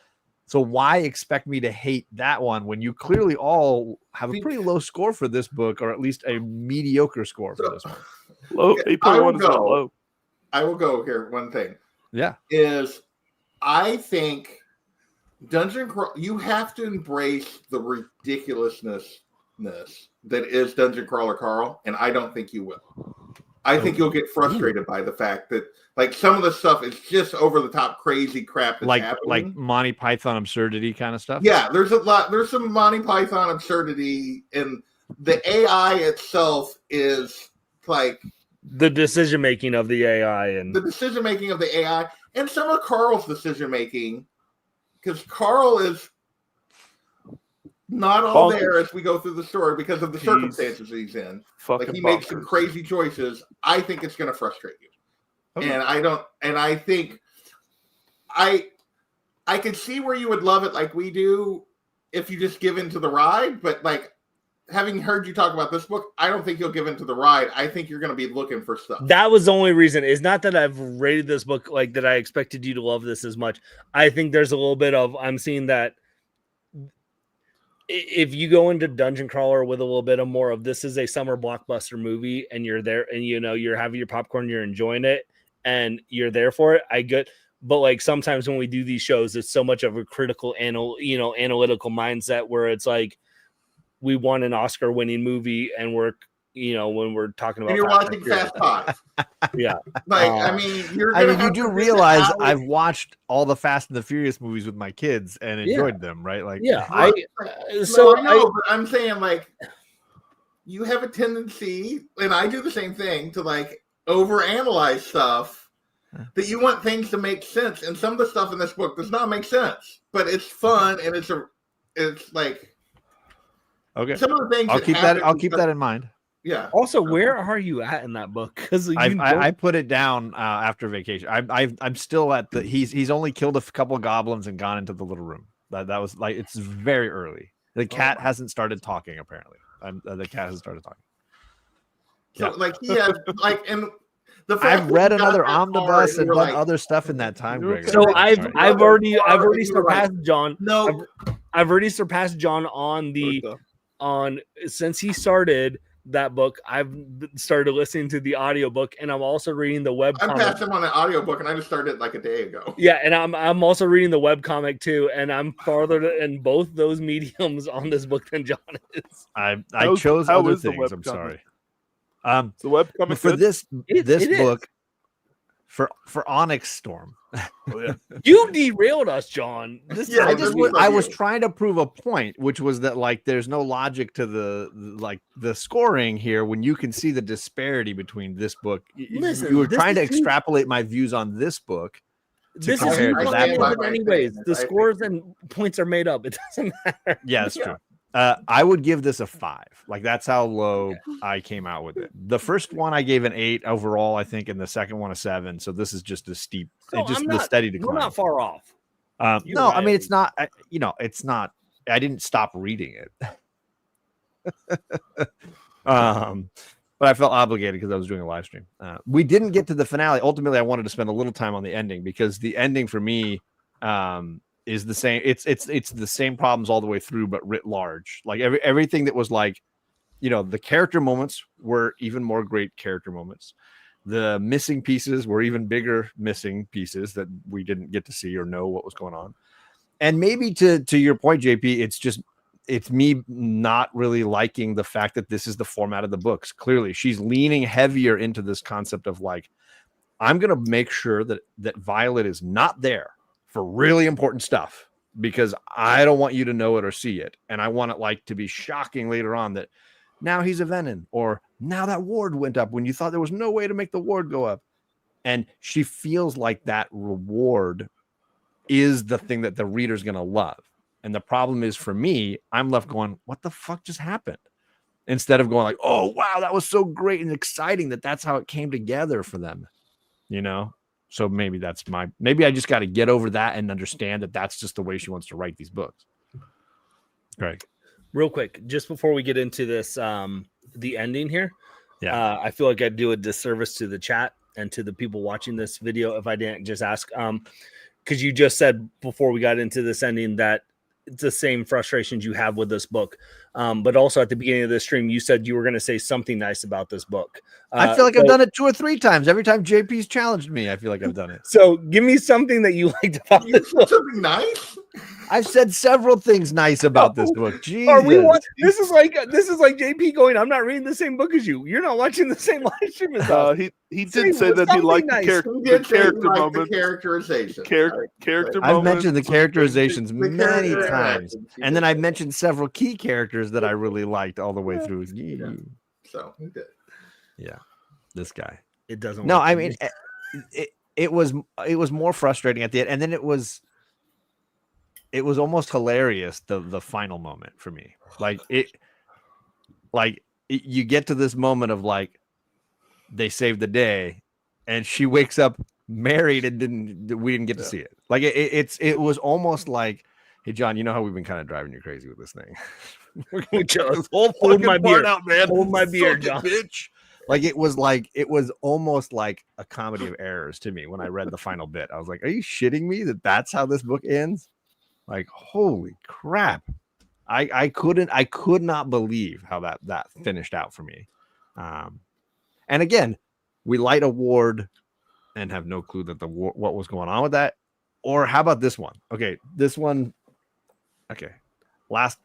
So why expect me to hate that one when you clearly all have a pretty low score for this book, or at least a mediocre score for this one? Low, 8.1 is not low. I will go here. One thing. Yeah. Is I think Dungeon Crawler, you have to embrace the ridiculousness that is Dungeon Crawler Carl, and I don't think you will. I think you'll get frustrated by the fact that like some of the stuff is just over the top crazy crap that's happening. Like Monty Python absurdity kind of stuff. Yeah, there's some Monty Python absurdity, and the AI itself is like the decision making of the AI and some of Carl's decision making, because Carl is not all there as we go through the story because of the circumstances he's in. Like he makes some crazy choices. I think it's going to frustrate you. Okay. And I think I can see where you would love it like we do if you just give into the ride. But like having heard you talk about this book, I don't think you'll give into the ride. I think you're going to be looking for stuff. That was the only reason. It's not that I've rated this book like that I expected you to love this as much. I think there's a little bit of, I'm seeing that if you go into Dungeon Crawler with a little bit of more of this is a summer blockbuster movie and you're there and you're having your popcorn, you're enjoying it and you're there for it, I get. But like sometimes when we do these shows, it's so much of a critical analytical mindset where it's like we want an Oscar winning movie and we're when we're talking about And you're watching Fast Five. Yeah. I mean, you do realize I've watched all the Fast and the Furious movies with my kids and enjoyed them, right? Like, yeah, I know, but I'm saying, like, you have a tendency, and I do the same thing, to like overanalyze stuff that you want things to make sense. And some of the stuff in this book does not make sense, but it's fun and it's like, okay. Some of the things I'll keep that in mind. Yeah. Also, where are you at in that book? Because I put it down after vacation. I'm still at the. He's only killed a couple of goblins and gone into the little room. That was like, it's very early. The cat hasn't started talking apparently. The cat has started talking. So like he has like, and the fact I've read another that omnibus and done like, other stuff in that time, Greg. So I've already surpassed John. No, I've already surpassed John on since he started that book. I've started listening to the audiobook, and I'm also reading the web I'm comic. past him on an audiobook, and I just started like a day ago. Yeah, and I'm also reading the web comic too, and I'm farther in both those mediums on this book than John is. I chose other things. I'm sorry. The web comic for this book for Onyx Storm. Oh, yeah. You derailed us, John. I was trying to prove a point, which was that like there's no logic to the scoring here when you can see the disparity between this book. Listen, you were trying to extrapolate my views on this book. This is anyways. The scores and points are made up. It doesn't matter. Yeah, that's true. I would give this a 5. Like that's how low I came out with it. The first one I gave an 8 overall, I think, and the second one a 7. So this is just a steep, the steady decline. We're not far off. No, I mean it's not. It's not. I didn't stop reading it. But I felt obligated because I was doing a live stream. We didn't get to the finale. Ultimately, I wanted to spend a little time on the ending because the ending for me is the same. It's the same problems all the way through, but writ large. Like everything that was like, the character moments were even more great character moments. The missing pieces were even bigger missing pieces that we didn't get to see or know what was going on. And maybe to your point, JP, it's me not really liking the fact that this is the format of the books. Clearly, she's leaning heavier into this concept of like, I'm going to make sure that Violet is not there for really important stuff because I don't want you to know it or see it. And I want it like to be shocking later on that now he's a Venom or now that ward went up when you thought there was no way to make the ward go up. And she feels like that reward is the thing that the reader's going to love. And the problem is for me, I'm left going, what the fuck just happened? Instead of going like, oh, wow, that was so great and exciting that's how it came together for them, So maybe maybe I just got to get over that and understand that that's just the way she wants to write these books. Right. Real quick, just before we get into this, the ending here. Yeah. I feel like I'd do a disservice to the chat and to the people watching this video if I didn't just ask, because you just said before we got into this ending that it's the same frustrations you have with this book. But also at the beginning of the stream, you said you were going to say something nice about this book. I feel like I've done it 2 or 3 times. Every time JP's challenged me, I feel like I've done it. So give me something that you liked about this book. Something nice? I've said several things nice about this book. Jesus. This is like JP going, I'm not reading the same book as you. You're not watching the same live stream as us. He did say that he liked the character moments. The characterization. Character I've moments. mentioned the characterizations many times. And then I've mentioned several key characters that I really liked all the way through. Yeah. So he did. Yeah. This guy. It doesn't. No, I mean, it was more frustrating at the end. And then it was almost hilarious, the final moment for me. You get to this moment of like, they saved the day and she wakes up married and we didn't get to see it. Like it was almost like, hey John, you know how we've been kind of driving you crazy with this thing. We're gonna get this whole fucking part out, man. Hold my beer, John. Bitch. It was almost like a comedy of errors to me when I read the final bit. I was like, are you shitting me that's how this book ends? Like, holy crap. I could not believe how that finished out for me. And again, we light a ward and have no clue that what was going on with that. Or how about this one? Okay, this one. Okay, last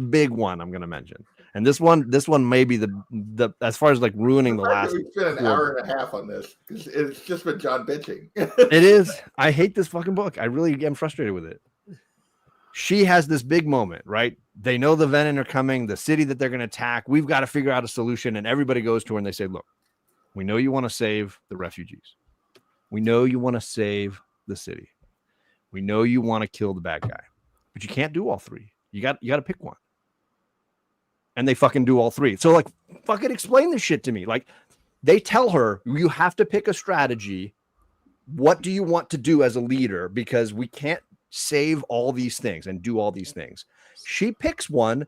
big one I'm going to mention, And this one may be the as far as like ruining the last. We spent an hour and a half on this because it's just been John bitching. It is. I hate this fucking book. I really am frustrated with it. She has this big moment, right? They know the Venom are coming, the city that they're going to attack. We've got to figure out a solution. And everybody goes to her and they say, look, we know you want to save the refugees. We know you want to save the city. We know you want to kill the bad guy, but you can't do all three. You got to pick one. And they fucking do all three. So like, fucking explain this shit to me. Like they tell her, you have to pick a strategy. What do you want to do as a leader? Because we can't save all these things and do all these things. She picks one,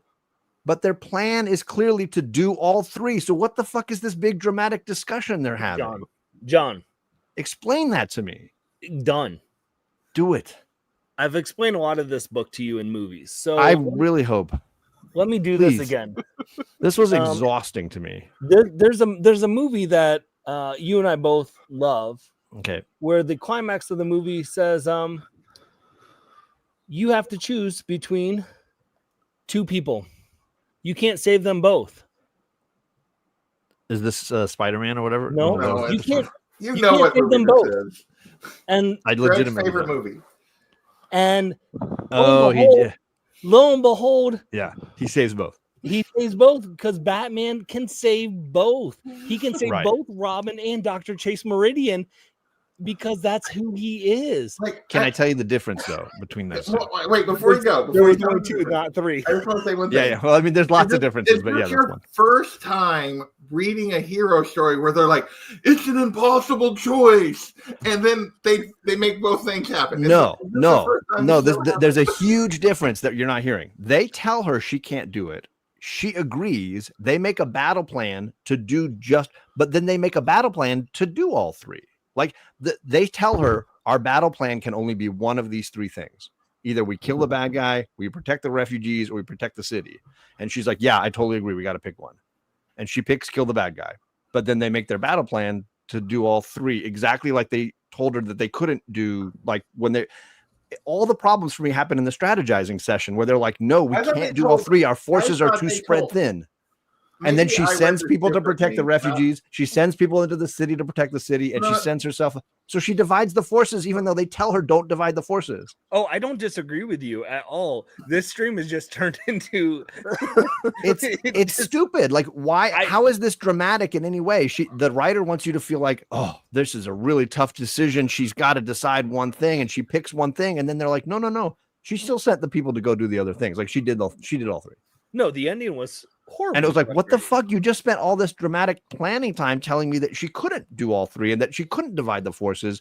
but their plan is clearly to do all three. So what the fuck is this big dramatic discussion they're having? John, explain that to me. Done. Do it. I've explained a lot of this book to you in movies. So I really hope. Let me do Please. this again. This was exhausting to me. There's a movie that you and I both love. Okay. Where the climax of the movie says, you have to choose between two people. You can't save them both. Is this Spider-Man or whatever? No, you can't. You know what save them both. Is. And I legitimately favorite movie. And he did. Lo and behold, yeah, he saves both. He saves both because Batman can save both. He can save both Robin and Dr. Chase Meridian because that's who he is. Can I tell you the difference though between those two? Wait, before you go, there was only two, not three. I just want to say one thing. Yeah. Well, I mean, there's lots of differences, but yeah, that's one. First time reading a hero story where they're like, it's an impossible choice, and then they make both things happen. No. There's a huge difference that you're not hearing. They tell her she can't do it. She agrees. They make a battle plan to do but then they make a battle plan to do all three. Like they tell her our battle plan can only be one of these three things. Either we kill the bad guy, we protect the refugees, or we protect the city. And she's like, yeah, I totally agree. We got to pick one. And she picks kill the bad guy. But then they make their battle plan to do all three, exactly like they told her that they couldn't do. Like when all the problems for me happen in the strategizing session where they're like, no, we can't do all three. Our forces are too spread thin. And then she sends people to protect the refugees. She sends people into the city to protect the city, and she sends herself. So she divides the forces, even though they tell her don't divide the forces. Oh, I don't disagree with you at all. This stream is just turned into it's stupid. Like, why? How is this dramatic in any way? The writer wants you to feel like, oh, this is a really tough decision. She's got to decide one thing, and she picks one thing, and then they're like, no. She still sent the people to go do the other things. Like she did all three. No, the ending was horrible. And it was like, what the fuck? You just spent all this dramatic planning time telling me that she couldn't do all three and that she couldn't divide the forces.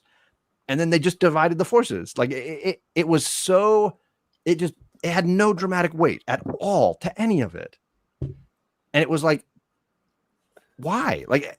And then they just divided the forces. Like it was so, it had no dramatic weight at all to any of it. And it was like, why? Like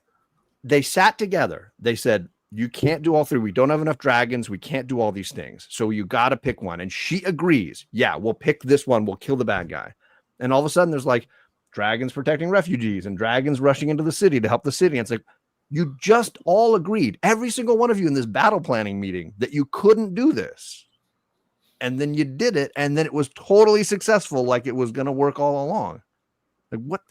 they sat together. They said, you can't do all three. We don't have enough dragons. We can't do all these things. So you got to pick one. And she agrees. Yeah, we'll pick this one. We'll kill the bad guy. And all of a sudden there's like dragons protecting refugees and dragons rushing into the city to help the city. And it's like, you just all agreed, every single one of you in this battle planning meeting, that you couldn't do this. And then you did it. And then it was totally successful. Like it was going to work all along. Like what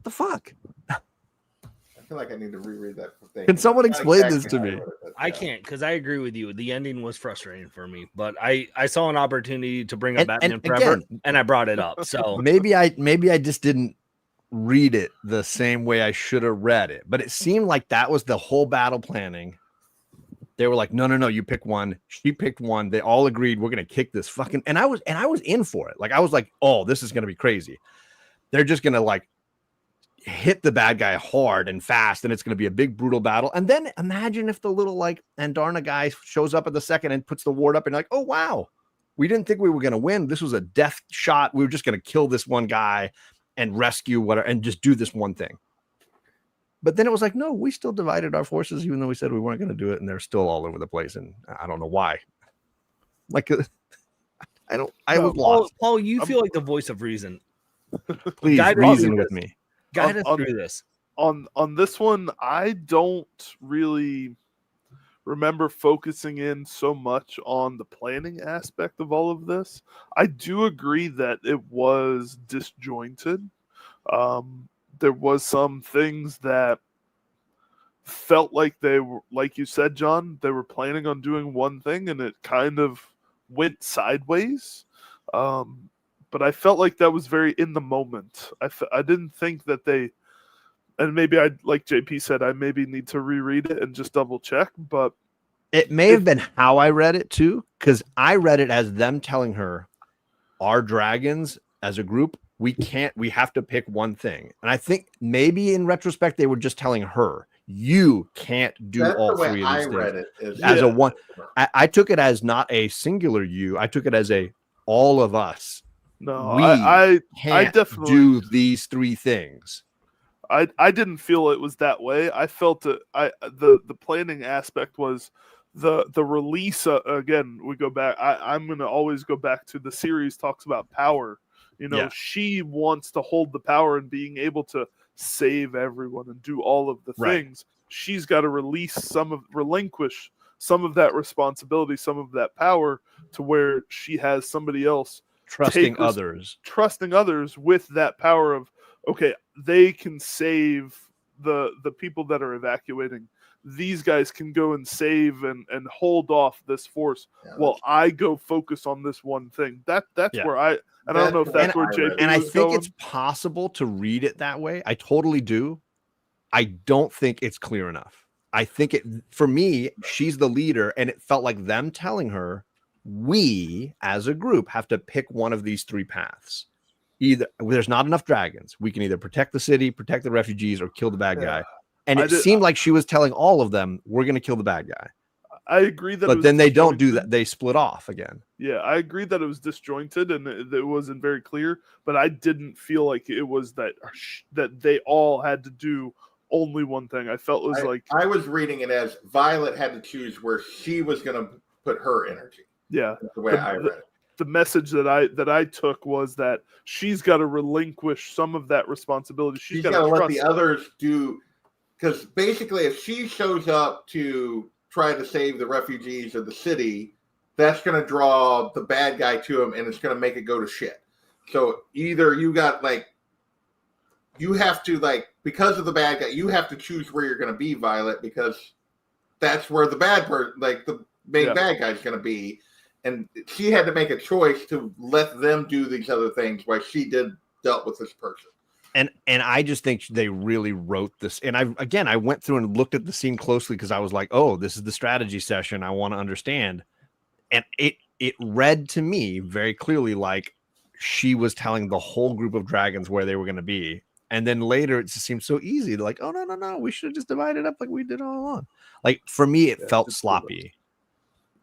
the fuck? I feel like I need to reread that thing. Can someone explain this to me? I can't, because I agree with you. The ending was frustrating for me, but I saw an opportunity to bring up Batman Forever, and I brought it up. So maybe I just didn't read it the same way I should have read it, but it seemed like that was the whole battle planning. They were like, no, you pick one. She picked one. They all agreed we're gonna kick this fucking. And I was in for it. Like I was like, oh, this is gonna be crazy. They're just gonna like hit the bad guy hard and fast, and it's going to be a big brutal battle. And then imagine if the little like Andarna guy shows up at the second and puts the ward up and like, oh wow, we didn't think we were going to win. This was a death shot. We were just going to kill this one guy and rescue whatever and just do this one thing. But then it was like, no, we still divided our forces, even though we said we weren't going to do it, and they're still all over the place. And I don't know why. Like I was lost. Paul, you feel like the voice of reason. Please reason with me. Guide us through this. On this one, I don't really remember focusing in so much on the planning aspect of all of this. I do agree that it was disjointed. There was some things that felt like they were, like you said, John, they were planning on doing one thing and it kind of went sideways. But I felt like that was very in the moment. I didn't think that they, and maybe like JP said, I maybe need to reread it and just double check, but it may have been how I read it too, because I read it as them telling her, our dragons as a group, we have to pick one thing. And I think maybe in retrospect, they were just telling her, you can't do That's all the way three of these I read things. it. As a one. I took it as not a singular you. I took it as a all of us. No, we I definitely do these three things. I didn't feel it was that way. I felt the planning aspect was the release. Again, we go back. I'm going to always go back to the series talks about power. You know, she wants to hold the power and being able to save everyone and do all of the things. She's got to relinquish some of that responsibility, some of that power to where she has somebody else trusting others with that power of, okay, they can save the people that are evacuating. These guys can go and save and hold off this force while I go focus on this one thing. That's where I don't know if that's where JP and I was think going. it's possible to read it that way. I totally do. I don't think it's clear enough. I think for me, she's the leader, and it felt like them telling her, we as a group have to pick one of these three paths. Either there's not enough dragons, we can either protect the city, protect the refugees, or kill the bad guy. And it seemed like she was telling all of them, we're going to kill the bad guy. I agree that, but then they don't do that. They split off again. Yeah, I agree that it was disjointed and it wasn't very clear. But I didn't feel like it was that they all had to do only one thing. I felt it was like I was reading it as Violet had to choose where she was going to put her energy. Yeah, that's the way I read it. The message that I took was that she's got to relinquish some of that responsibility. She's got to let the others do, because basically, if she shows up to try to save the refugees of the city, that's going to draw the bad guy to him, and it's going to make it go to shit. So either you have to because of the bad guy, you have to choose where you're going to be, Violet, because that's where the the main bad guy is going to be. And she had to make a choice to let them do these other things while she dealt with this person. And I just think they really wrote this. And I went through and looked at the scene closely because I was like, oh, this is the strategy session. I want to understand. And it read to me very clearly like she was telling the whole group of dragons where they were going to be. And then later it just seemed so easy. Like, oh, no. We should have just divided up like we did all along. Like for me, it felt sloppy.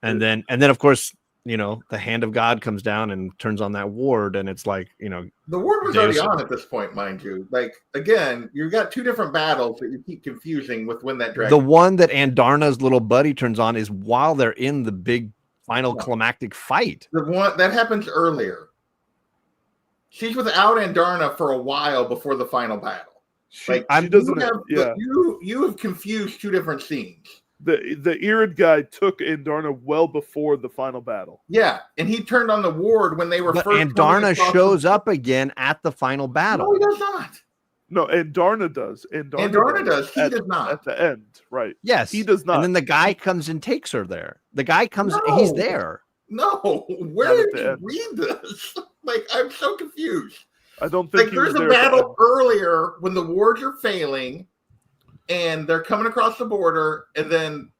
And then of course, the hand of God comes down and turns on that ward, and it's like, the ward was already on at this point, mind you. Like, again, you've got two different battles that you keep confusing with when that dragon. The one that Andarna's little buddy turns on is while they're in the big final climactic fight. The one that happens earlier. She's without Andarna for a while before the final battle. You have confused two different scenes. The Irid guy took Andarna well before the final battle. Yeah, and he turned on the ward when they were first. Andarna shows up again at the final battle. No, he does not. No, Andarna does. Andarna does. He does not. At the end, right. Yes. He does not. And then the guy comes and takes her there. The guy comes, he's there. No, where did you read this? I'm so confused. I don't think there's a battle earlier when the wards are failing and they're coming across the border, and then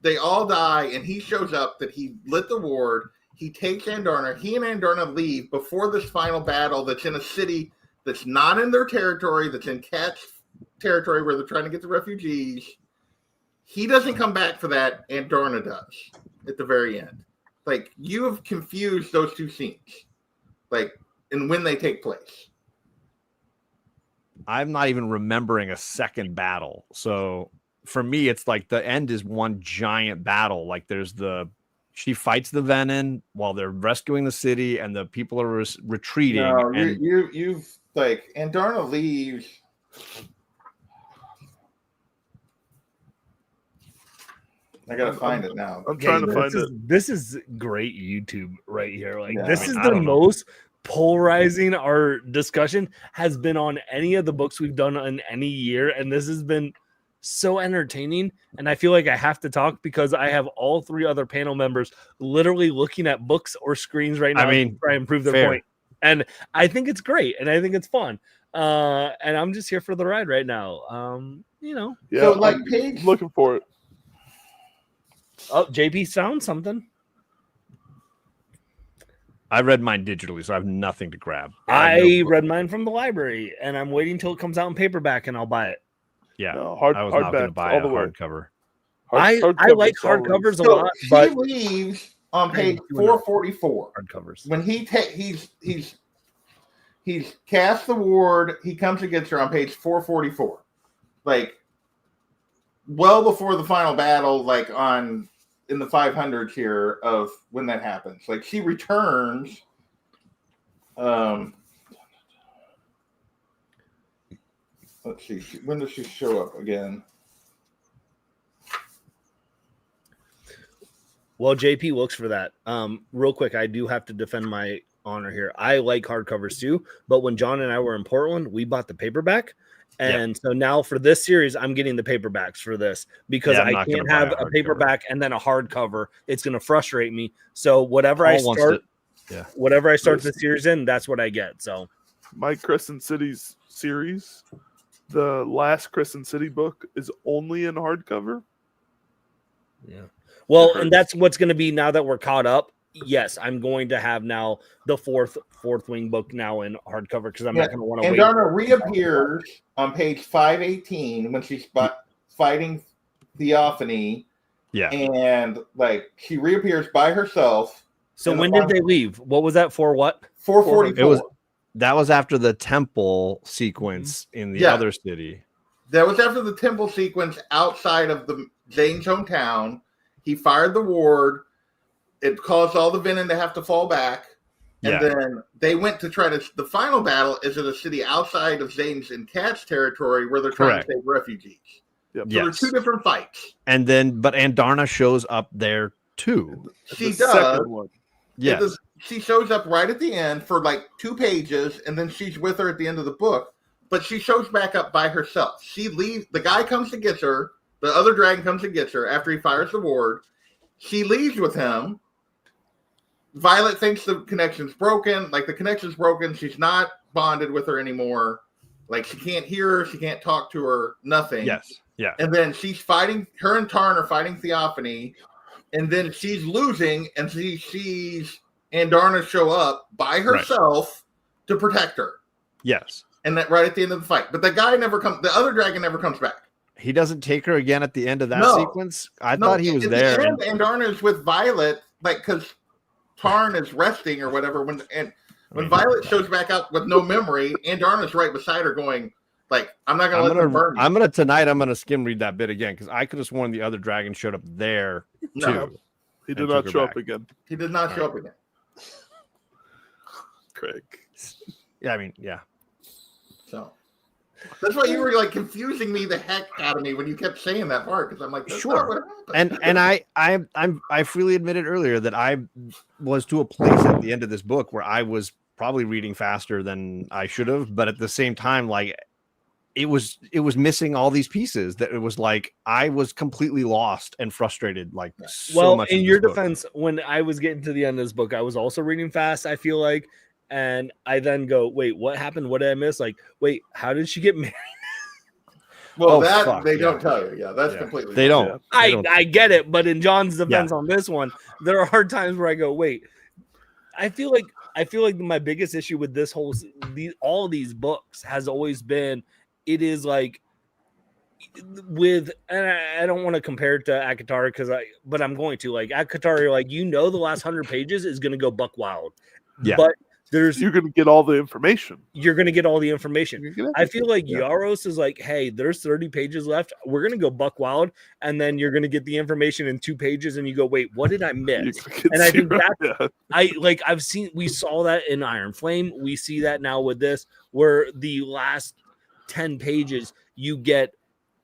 they all die, and he shows up that he lit the ward. He takes Andarna. He and Andarna leave before this final battle that's in a city that's not in their territory, that's in Cat's territory where they're trying to get the refugees. He doesn't come back for that. Andarna does at the very end. You have confused those two scenes, and when they take place. I'm not even remembering a second battle. So for me, it's like the end is one giant battle. Like she fights the Venom while they're rescuing the city and the people are retreating. No, you've Andarna leaves. I gotta find it now. I'm trying to find it. This is great YouTube right here. This is the most polarizing our discussion has been on any of the books we've done in any year, and this has been so entertaining. And I feel like I have to talk because I have all 3 other panel members literally looking at books or screens right now to try and prove their point. And I think it's great, and I think it's fun. And I'm just here for the ride right now. Yeah, so like I'm looking for it. Oh, JP found something. I read mine digitally, so I have nothing to grab. I read mine from the library, and I'm waiting till it comes out in paperback, and I'll buy it. Yeah, No, I was not going to buy a hardcover. I like hardcovers a lot, but he leaves on page 444. Hardcovers. When he's cast the ward, he comes and gets her on page 444. Like well before the final battle, like in the 500s here of when that happens. Like she returns. Let's see. When does she show up again? Well, JP looks for that. Real quick, I do have to defend my honor here. I like hardcovers too, but when John and I were in Portland, we bought the paperback. And so now for this series, I'm getting the paperbacks for this because I can't have a paperback and then a hardcover. It's going to frustrate me. So whatever I start the series in, that's what I get. So my Crescent Cities series, the last Crescent City book is only in hardcover. Yeah. Well, and that's what's going to be now that we're caught up. Yes, I'm going to have now the fourth wing book now in hardcover because I'm not going to want to wait. And Darna reappears on page 518 when she's fighting Theophany. Yeah. And like she reappears by herself. So when did they leave? What was that for? What? 444. That was after the temple sequence in the other city. That was after the temple sequence outside of Zane's hometown. He fired the ward. It caused all the venom to have to fall back. And then they went to try to... The final battle is in a city outside of Zane's and Kat's territory where they're trying to save refugees. Yep. So there's 2 different fights. And then... But Andarna shows up there too. She does. Yes. She shows up right at the end for like 2 pages, and then she's with her at the end of the book. But she shows back up by herself. She leaves. The guy comes to get her. The other dragon comes and gets her after he fires the ward. She leaves with him. Violet thinks the connection's broken. Like the connection's broken. She's not bonded with her anymore. Like she can't hear her. She can't talk to her. Nothing. Yes. Yeah. And then she's fighting. Her and Tarn are fighting Theophany. And then she's losing. And she sees Andarna show up by herself to protect her. Yes. And that right at the end of the fight. But the guy never comes. The other dragon never comes back. He doesn't take her again at the end of that sequence? I thought he was there. The end, Andarna is with Violet, like, because Tarn is resting or whatever. When Violet shows back up with no memory, Andarna's right beside her going, like, I'm not going to let them burn me. I'm going to skim read that bit again because I could have sworn the other dragon showed up there too. He did not show up again. He did not show up again. Craig. Yeah, I mean, yeah. So that's why you were like confusing me the heck out of me when you kept saying that part because I'm like, sure. And I freely admitted earlier that I was to a place at the end of this book where I was probably reading faster than I should have, but at the same time, like it was missing all these pieces that it was like I was completely lost and frustrated. Like, so much in your defense, when I was getting to the end of this book, I was also reading fast. I feel like. And I then go, wait, what happened? What did I miss? Like, wait, how did she get married? Well, they don't tell you. Yeah, that's completely. They don't. I get it, but in John's defense on this one, there are times where I go, wait. I feel like my biggest issue with this all of these books has always been, it is like with, and I don't want to compare it to Akatari but I'm going to, like Akatari, like the last 100 pages is going to go buck wild. Yeah, but you're going to get all the information. You're going to get all the information. I feel like Yarros is like, hey, there's 30 pages left. We're going to go buck wild. And then you're going to get the information in 2 pages. And you go, wait, what did I miss? And I think we saw that in Iron Flame. We see that now with this, where the last 10 pages, you get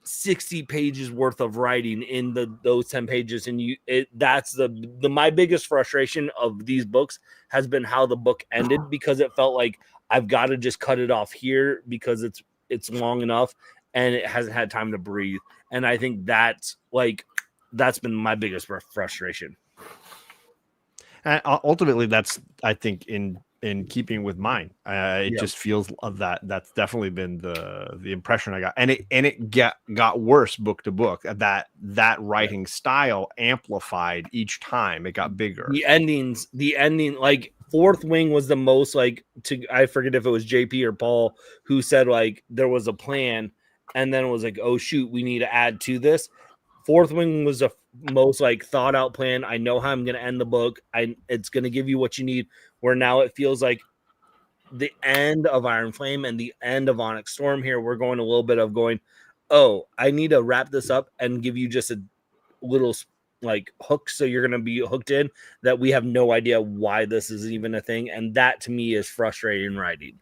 60 pages worth of writing in those 10 pages, and that's the my biggest frustration of these books has been how the book ended, because it felt like I've got to just cut it off here because it's long enough and it hasn't had time to breathe. And I think that's been my biggest frustration. And ultimately, that's, I think, in keeping with mine. It just feels of that. That's definitely been the impression I got, and it got worse book to book. That writing style amplified each time. It got bigger. The ending, like Fourth Wing was the most I forget if it was JP or Paul who said like there was a plan, and then it was like, oh shoot, we need to add to this. Fourth Wing was the most like thought out plan. I know how I'm going to end the book. It's going to give you what you need. Where now it feels like the end of Iron Flame and the end of Onyx Storm here. We're going a little bit of going, oh, I need to wrap this up and give you just a little like hook. So you're going to be hooked in that we have no idea why this is even a thing. And that to me is frustrating writing.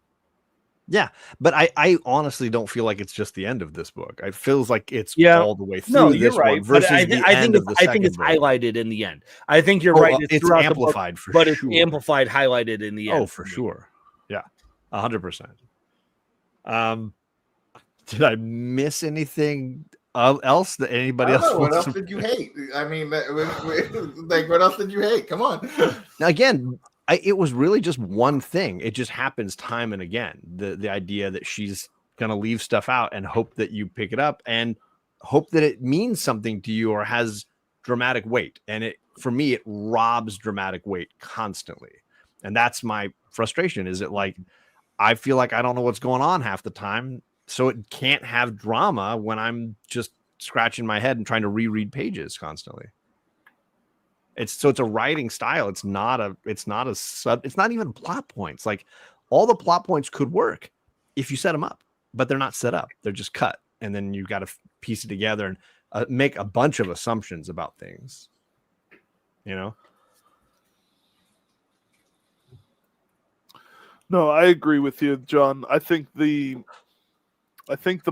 Yeah, but I honestly don't feel like it's just the end of this book. It feels like it's all the way through. No, you're this right. one versus I the think end of the second it's book. highlighted in the end. I think you're right. It's amplified for but sure. It's amplified, highlighted in the end. Oh, for sure. Yeah, 100%. Did I miss anything else that anybody else? What else did you hate? I mean, like, what else did you hate? Come on. Now, again, it was really just one thing. It just happens time and again. The idea that she's going to leave stuff out and hope that you pick it up and hope that it means something to you or has dramatic weight. And for me, it robs dramatic weight constantly. And that's my frustration. Is it like, I feel like I don't know what's going on half the time. So it can't have drama when I'm just scratching my head and trying to reread pages constantly. It's a writing style. It's not even plot points. Like all the plot points could work if you set them up, but they're not set up. They're just cut. And then you've got to piece it together and make a bunch of assumptions about things, you know? No, I agree with you, John. I think the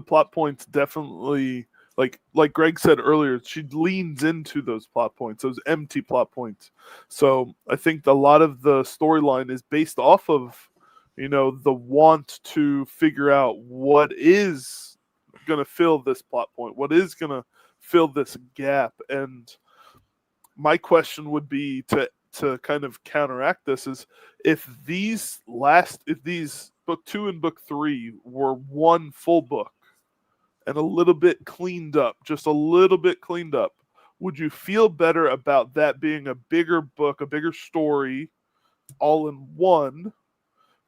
plot points definitely, like Greg said earlier, she leans into those plot points, those empty plot points. So I think a lot of the storyline is based off of, the want to figure out what is going to fill this plot point, what is going to fill this gap. And my question would be to kind of counteract this is if these book 2 and book 3 were one full book and a little bit cleaned up, just a little bit cleaned up, would you feel better about that being a bigger book, a bigger story, all in one,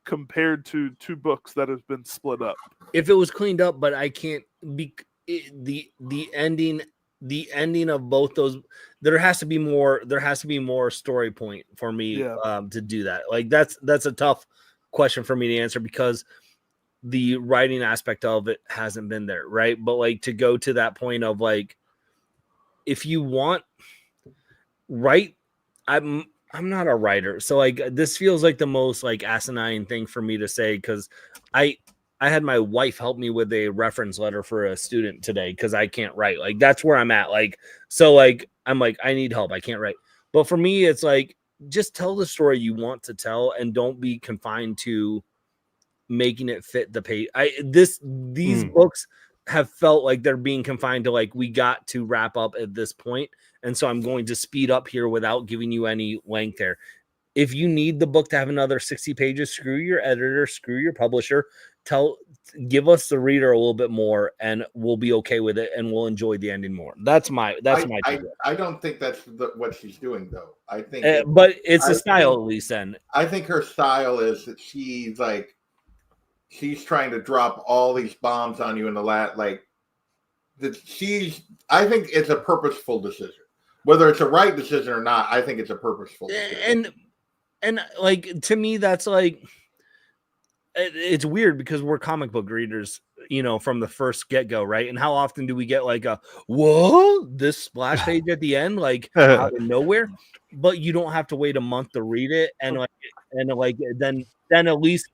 compared to 2 books that have been split up? If it was cleaned up, but I can't be the ending of both those, there has to be more story point for me to do that. Like that's a tough question for me to answer because the writing aspect of it hasn't been there, right? But like to go to that point of like, if you want, right? I'm not a writer, so like this feels like the most like asinine thing for me to say because I had my wife help me with a reference letter for a student today because I can't write. Like that's where I'm at. Like so, like I'm like I need help. I can't write. But for me, it's like just tell the story you want to tell and don't be confined to making it fit the page. These books have felt like they're being confined to like we got to wrap up at this point, and so I'm going to speed up here without giving you any length there. If you need the book to have another 60 pages, screw your editor, screw your publisher. Give us the reader a little bit more, and we'll be okay with it, and we'll enjoy the ending more. That's my. I don't think that's what she's doing, though. I think, but it's a style at least. Then I think her style is that she's trying to drop all these bombs on you in the I think it's a purposeful decision, whether it's a right decision or not. I think it's a purposeful decision. And like to me, that's like. It's weird because we're comic book readers, from the first get-go, right? And how often do we get like a whoa, this splash page at the end, like out of nowhere? But you don't have to wait a month to read it, and then at least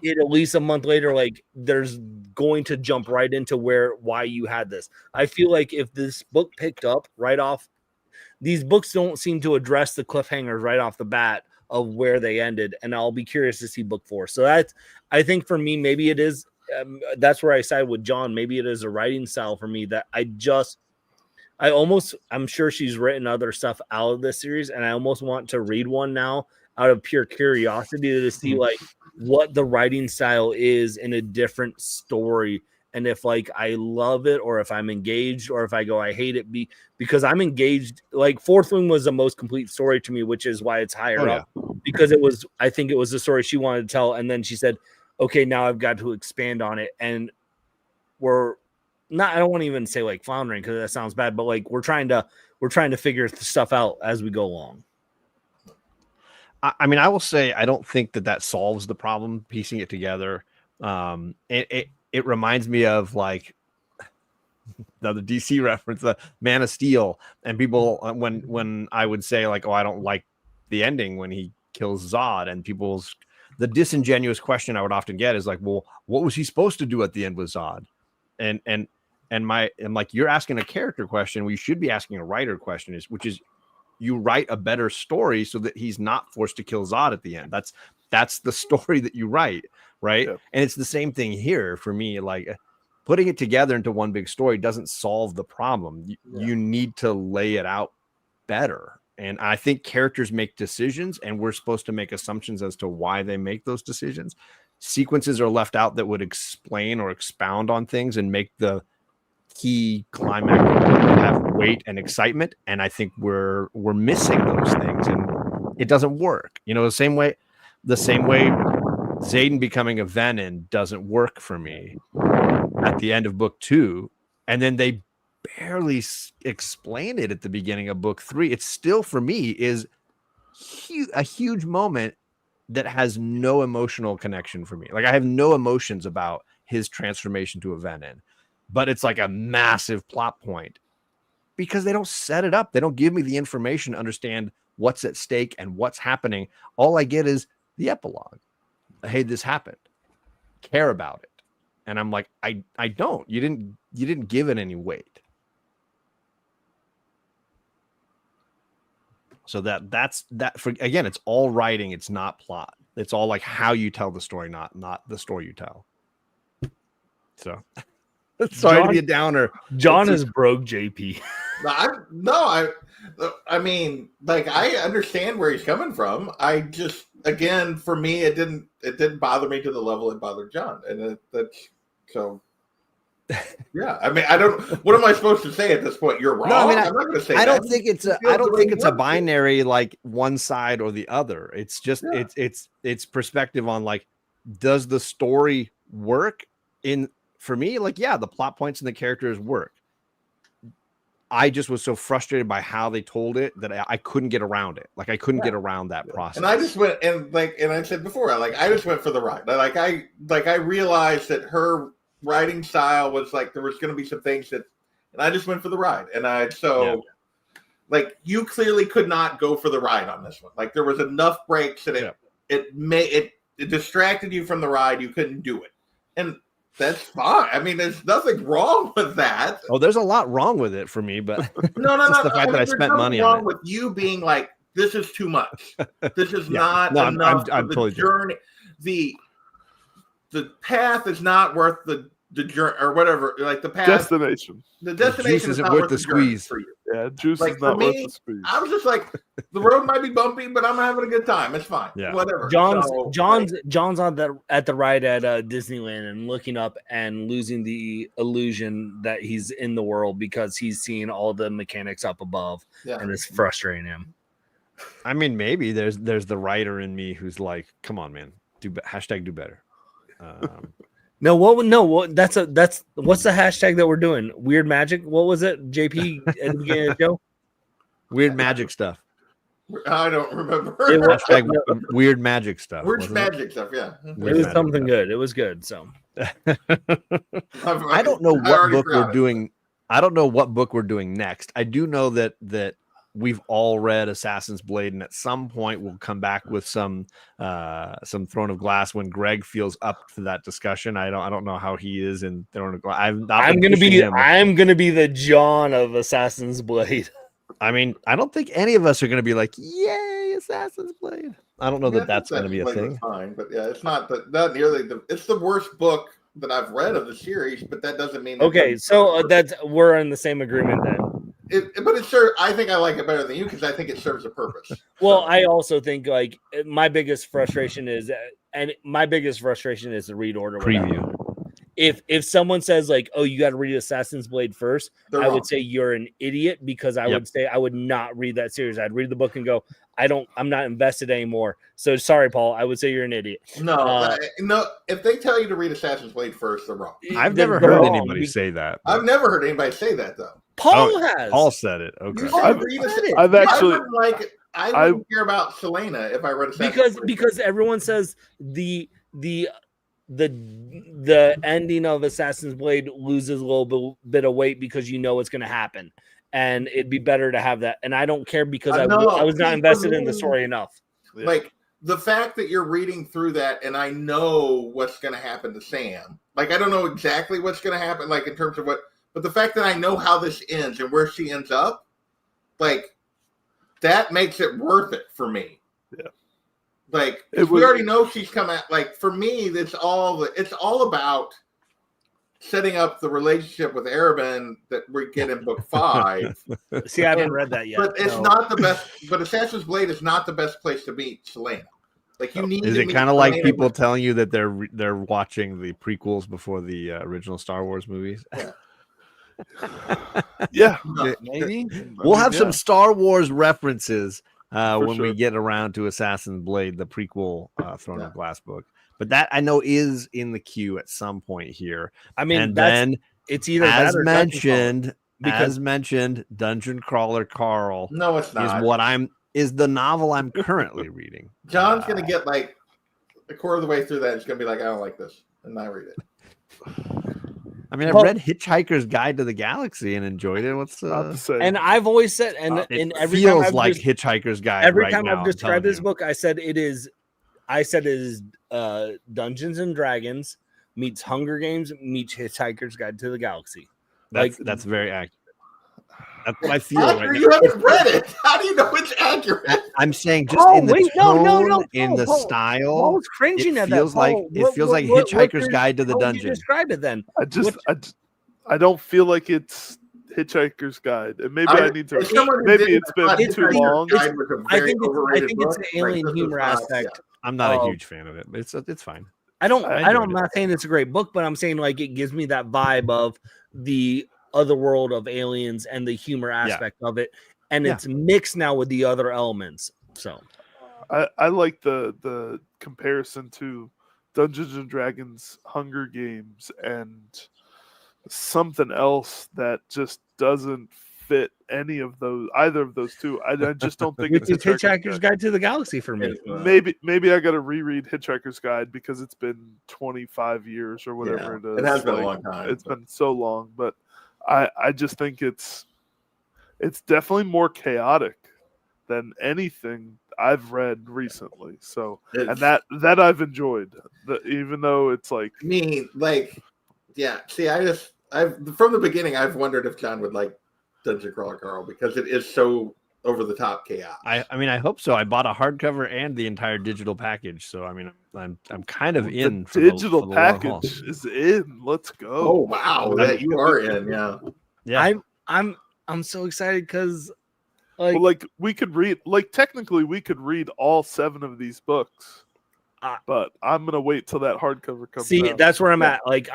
it at least a month later, like there's going to jump right into why you had this. I feel like if this book picked up right off, these books don't seem to address the cliffhangers right off the bat of where they ended, and I'll be curious to see book 4. So that's, I think for me, maybe it is. That's where I side with John. Maybe it is a writing style for me that I'm sure she's written other stuff out of this series, and I almost want to read one now out of pure curiosity to see like what the writing style is in a different story, and if like I love it or if I'm engaged or if I go I hate it because I'm engaged. Like Fourth Wing was the most complete story to me, which is why it's higher up, because I think it was the story she wanted to tell, and then she said, okay, now I've got to expand on it, and I don't want to even say like floundering because that sounds bad, but like we're trying to figure stuff out as we go along. I mean, I will say I don't think that solves the problem piecing it together. It reminds me of like the DC reference, the Man of Steel, and people when I would say like, oh, I don't like the ending when he kills Zod, and the disingenuous question I would often get is like, well, what was he supposed to do at the end with Zod? And I'm like, you're asking a character question. We should be asking a writer question, which is you write a better story so that he's not forced to kill Zod at the end. That's the story that you write, right? Yeah. And it's the same thing here for me. Like putting it together into one big story doesn't solve the problem. You need to lay it out better. And I think characters make decisions, and we're supposed to make assumptions as to why they make those decisions. Sequences are left out that would explain or expound on things and make the key climax have weight and excitement, and I think we're missing those things, and it doesn't work. You know, the same way Xaden becoming a Venin doesn't work for me at the end of book 2, and then they barely explain it at the beginning of book 3. It still for me is a huge moment that has no emotional connection for me. Like I have no emotions about his transformation to a Venin. But it's like a massive plot point because they don't set it up. They don't give me the information to understand what's at stake and what's happening. All I get is the epilogue. Hey, this happened. Care about it. And I'm like, I don't. You didn't give it any weight. So that's for, again, it's all writing. It's not plot. It's all like how you tell the story, not the story you tell. So sorry to be a downer. John is broke, JP. I mean, like I understand where he's coming from. I just, again, for me, it didn't bother me to the level it bothered John, and that's so. Yeah, I mean, I don't. What am I supposed to say at this point? You're wrong. No, I mean, I'm not going to say. I don't think it's a binary like one side or the other. It's just it's perspective on like, does the story work in. For me, like, yeah, the plot points and the characters work. I just was so frustrated by how they told it that I couldn't get around it. Like I couldn't get around that process. And I just went and I said before, I just went for the ride. I realized that her writing style was like there was going to be some things that, and I just went for the ride. And like you clearly could not go for the ride on this one. Like there was enough breaks that it distracted you from the ride. You couldn't do it, and that's fine. I mean, there's nothing wrong with that. Oh, there's a lot wrong with it for me, but no. The fact that I spent money on it. With you being like, this is too much. This is not enough. I'm totally journey. The path is not worth the journey or whatever. Like the path. Destination. The destination isn't worth the squeeze for you. Yeah, juice is not worth the squeeze. I was just like, the road might be bumpy, but I'm having a good time. It's fine. Yeah. Whatever. John's at the ride at Disneyland and looking up and losing the illusion that he's in the world because he's seeing all the mechanics up above, and it's frustrating him. I mean, maybe there's the writer in me who's like, come on, man, do better. That's what's the hashtag that we're doing? Weird magic. What was it, JP, at the beginning of the show? Weird magic stuff. I don't remember. Hashtag weird magic stuff. Weird magic stuff. Yeah, it was something good. It was good. So I don't know what book we're doing. I don't know what book we're doing next. I do know that we've all read Assassin's Blade, and at some point we'll come back with some Throne of Glass when Greg feels up to that discussion. I don't know how he is in Throne of Glass. I'm gonna be the John of Assassin's Blade. I mean, I don't think any of us are gonna be like, yay, Assassin's Blade. I don't know that's gonna be a thing. Fine, but yeah, it's not nearly it's the worst book that I've read of the series, but that doesn't mean okay. So we're in the same agreement then. I think I like it better than you because I think it serves a purpose. Well, I also think like my biggest frustration is the read order preview. If someone says like, oh, you got to read Assassin's Blade first, I would say you're an idiot because I would say I would not read that series. I'd read the book and go, I'm not invested anymore. So sorry, Paul. I would say you're an idiot. No, if they tell you to read Assassin's Blade first, they're wrong. I've never heard anybody say that. I've never heard anybody say that though. Paul has. Paul said it. Okay. I've actually. I wouldn't care about Selena if I read Assassin's Blade because everyone says the ending of Assassin's Blade loses a little bit of weight because you know what's going to happen, and it'd be better to have that. And I don't care because I was not invested in the story enough. Like the fact that you're reading through that, and I know what's going to happen to Sam. Like I don't know exactly what's going to happen, like in terms of what, but the fact that I know how this ends and where she ends up, like that makes it worth it for me. Yeah. Like we already know she's come out. Like for me, it's all about setting up the relationship with Erebin that we get in book 5. See, I haven't read that yet. But it's not the best. But Assassin's Blade is not the best place to meet Selena. Like you need. Is it kind of like people telling you that they're watching the prequels before the original Star Wars movies? Yeah, maybe we'll have some Star Wars references when we get around to Assassin's Blade, the prequel Throne of Glass book. But that I know is in the queue at some point here. I mean, and then it's either as mentioned, Dungeon Crawler Carl. No, it's not. Is the novel I'm currently reading. John's gonna get like a quarter of the way through that. It's gonna be like, I don't like this, and not read it. I mean, I've read Hitchhiker's Guide to the Galaxy and enjoyed it. What's and I've always said, and every feels time like Hitchhiker's Guide. Every time I've described this book, I said it is Dungeons and Dragons meets Hunger Games meets Hitchhiker's Guide to the Galaxy. That's very accurate. That's what I feel right now. You haven't read it. How do you know it's accurate? I'm saying just in the tone, in the style. Paul's cringing at that. It feels like Hitchhiker's Guide to the Dungeon. You describe it then. I don't feel like it's Hitchhiker's Guide, and maybe I need to. Maybe it's been too long. I think it's an alien humor aspect. I'm not a huge fan of it, but it's fine. I'm not saying it's a great book, but I'm saying like it gives me that vibe of the other world of aliens and the humor aspect of it, and it's mixed now with the other elements. So I like the comparison to Dungeons and Dragons, Hunger Games, and something else that just doesn't fit either of those two. I just don't think it's Hitchhiker's Guide to the Galaxy for me. Maybe I got to reread Hitchhiker's Guide because it's been 25 years or whatever it is. It has been a long time. It's been so long, but I just think it's definitely more chaotic than anything I've read recently. So and that I've enjoyed. Even though it's like See, I've from the beginning I've wondered if John would like Dungeon Crawler Carl because it is so over the top chaos. I mean, I hope so. I bought a hardcover and the entire digital package, so I mean, I'm kind of in. The digital package is in. Let's go. Oh wow, that you are in. Yeah. I'm so excited because we could read technically we could read all 7 of these books. But I'm gonna wait till that hardcover comes out. See, that's where I'm at. Like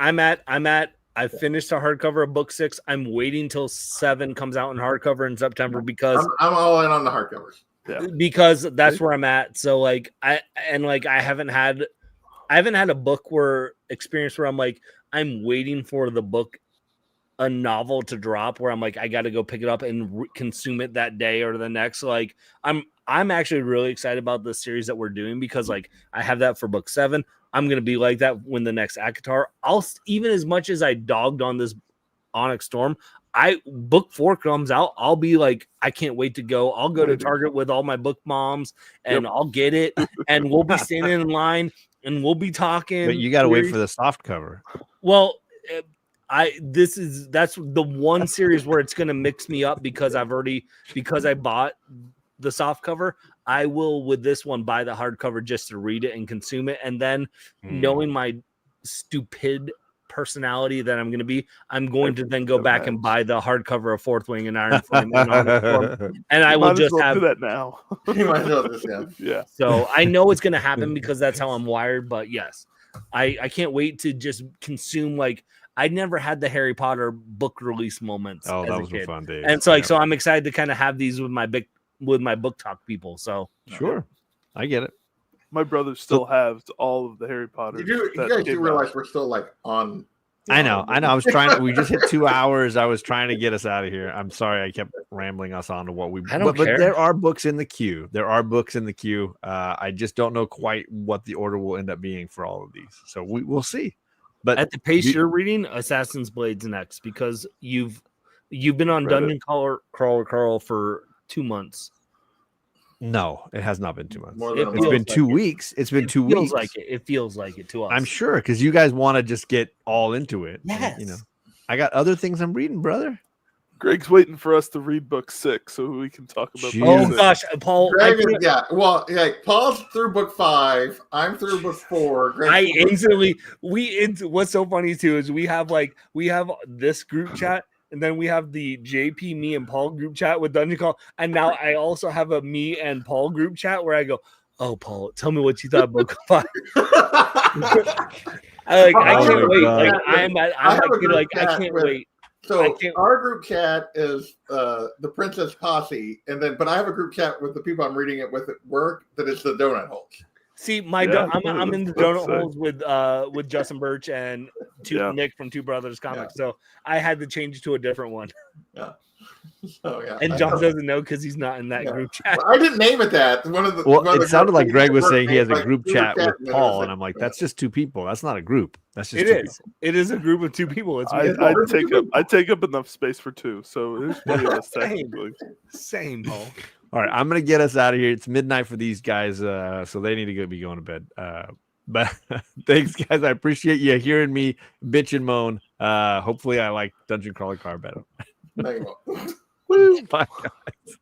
I finished a hardcover of book 6. I'm waiting till 7 comes out in hardcover in September because I'm all in on the hardcovers. Yeah. Because that's where I'm at. So I haven't had a book experience where I'm like I'm waiting for the book, a novel to drop where I'm like I got to go pick it up and consume it that day or the next. Like I'm actually really excited about the series that we're doing because like I have that for book 7. I'm going to be like that when the next ACOTAR. Even as much as I dogged on this Onyx Storm, book 4 comes out, I'll be like, I can't wait to go. I'll go to Target with all my book moms and I'll get it, and we'll be standing in line and we'll be talking. But you got to wait for the soft cover. Well, that's the one series where it's going to mix me up because I bought the soft cover. I will with this one buy the hardcover just to read it and consume it, and then knowing my stupid personality that I'm going to be, I'm going to then go back and buy the hardcover of Fourth Wing and Iron Flame and Onyx Storm, and I will just have do that now. You might as well just, Yeah. So I know it's going to happen because that's how I'm wired. But yes, I can't wait to just consume. Like, I never had the Harry Potter book release moments. Oh, as that a was kid. a fun day. And so so I'm excited to kind of have these with my book talk people. So sure, I get it. My brother still has all of the Harry Potter. You guys do realize we're still like on. I know. I was trying. We just hit 2 hours. I was trying to get us out of here. I'm sorry. I kept rambling us on to what we. I don't care. But there are books in the queue. I just don't know quite what the order will end up being for all of these. So we'll see. But at the pace you're reading, Assassin's Blade's next because you've been on Dungeon Crawler for 2 months. No, it has not been 2 months. It's been 2 weeks. It's been 2 weeks. It feels like it to us. I'm sure because you guys want to just get all into it. Yes. You know, I got other things I'm reading, brother. Greg's waiting for us to read book 6 so we can talk about. Oh gosh, Paul. Paul's through book 5. I'm through book 4. What's so funny too is we have this group chat. And then we have the JP, me, and Paul group chat with Dungeon Call. And now I also have a me and Paul group chat where I go, "Oh, Paul, tell me what you thought about book 5." I can't wait. I can't wait. So our group chat is the Princess Posse, but I have a group chat with the people I'm reading it with at work that is the Donut Holes. See, I'm in the donut holes with Justin Birch and Nick from Two Brothers Comics, so I had to change to a different one. Yeah. And John doesn't know because he's not in that group chat. Well, I didn't name it that. It sounded like Greg was saying he has a group chat with Paul, and I'm like, that's just 2 people. That's not a group. That's just It is a group of 2 people. It's I take up enough space for 2, so there's plenty of us technically. Same, Paul. All right, I'm gonna get us out of here. It's midnight for these guys, so they need to be going to bed. But thanks, guys. I appreciate you hearing me bitch and moan. Hopefully, I like Dungeon Crawler Car better. There you go. Woo! Bye, guys.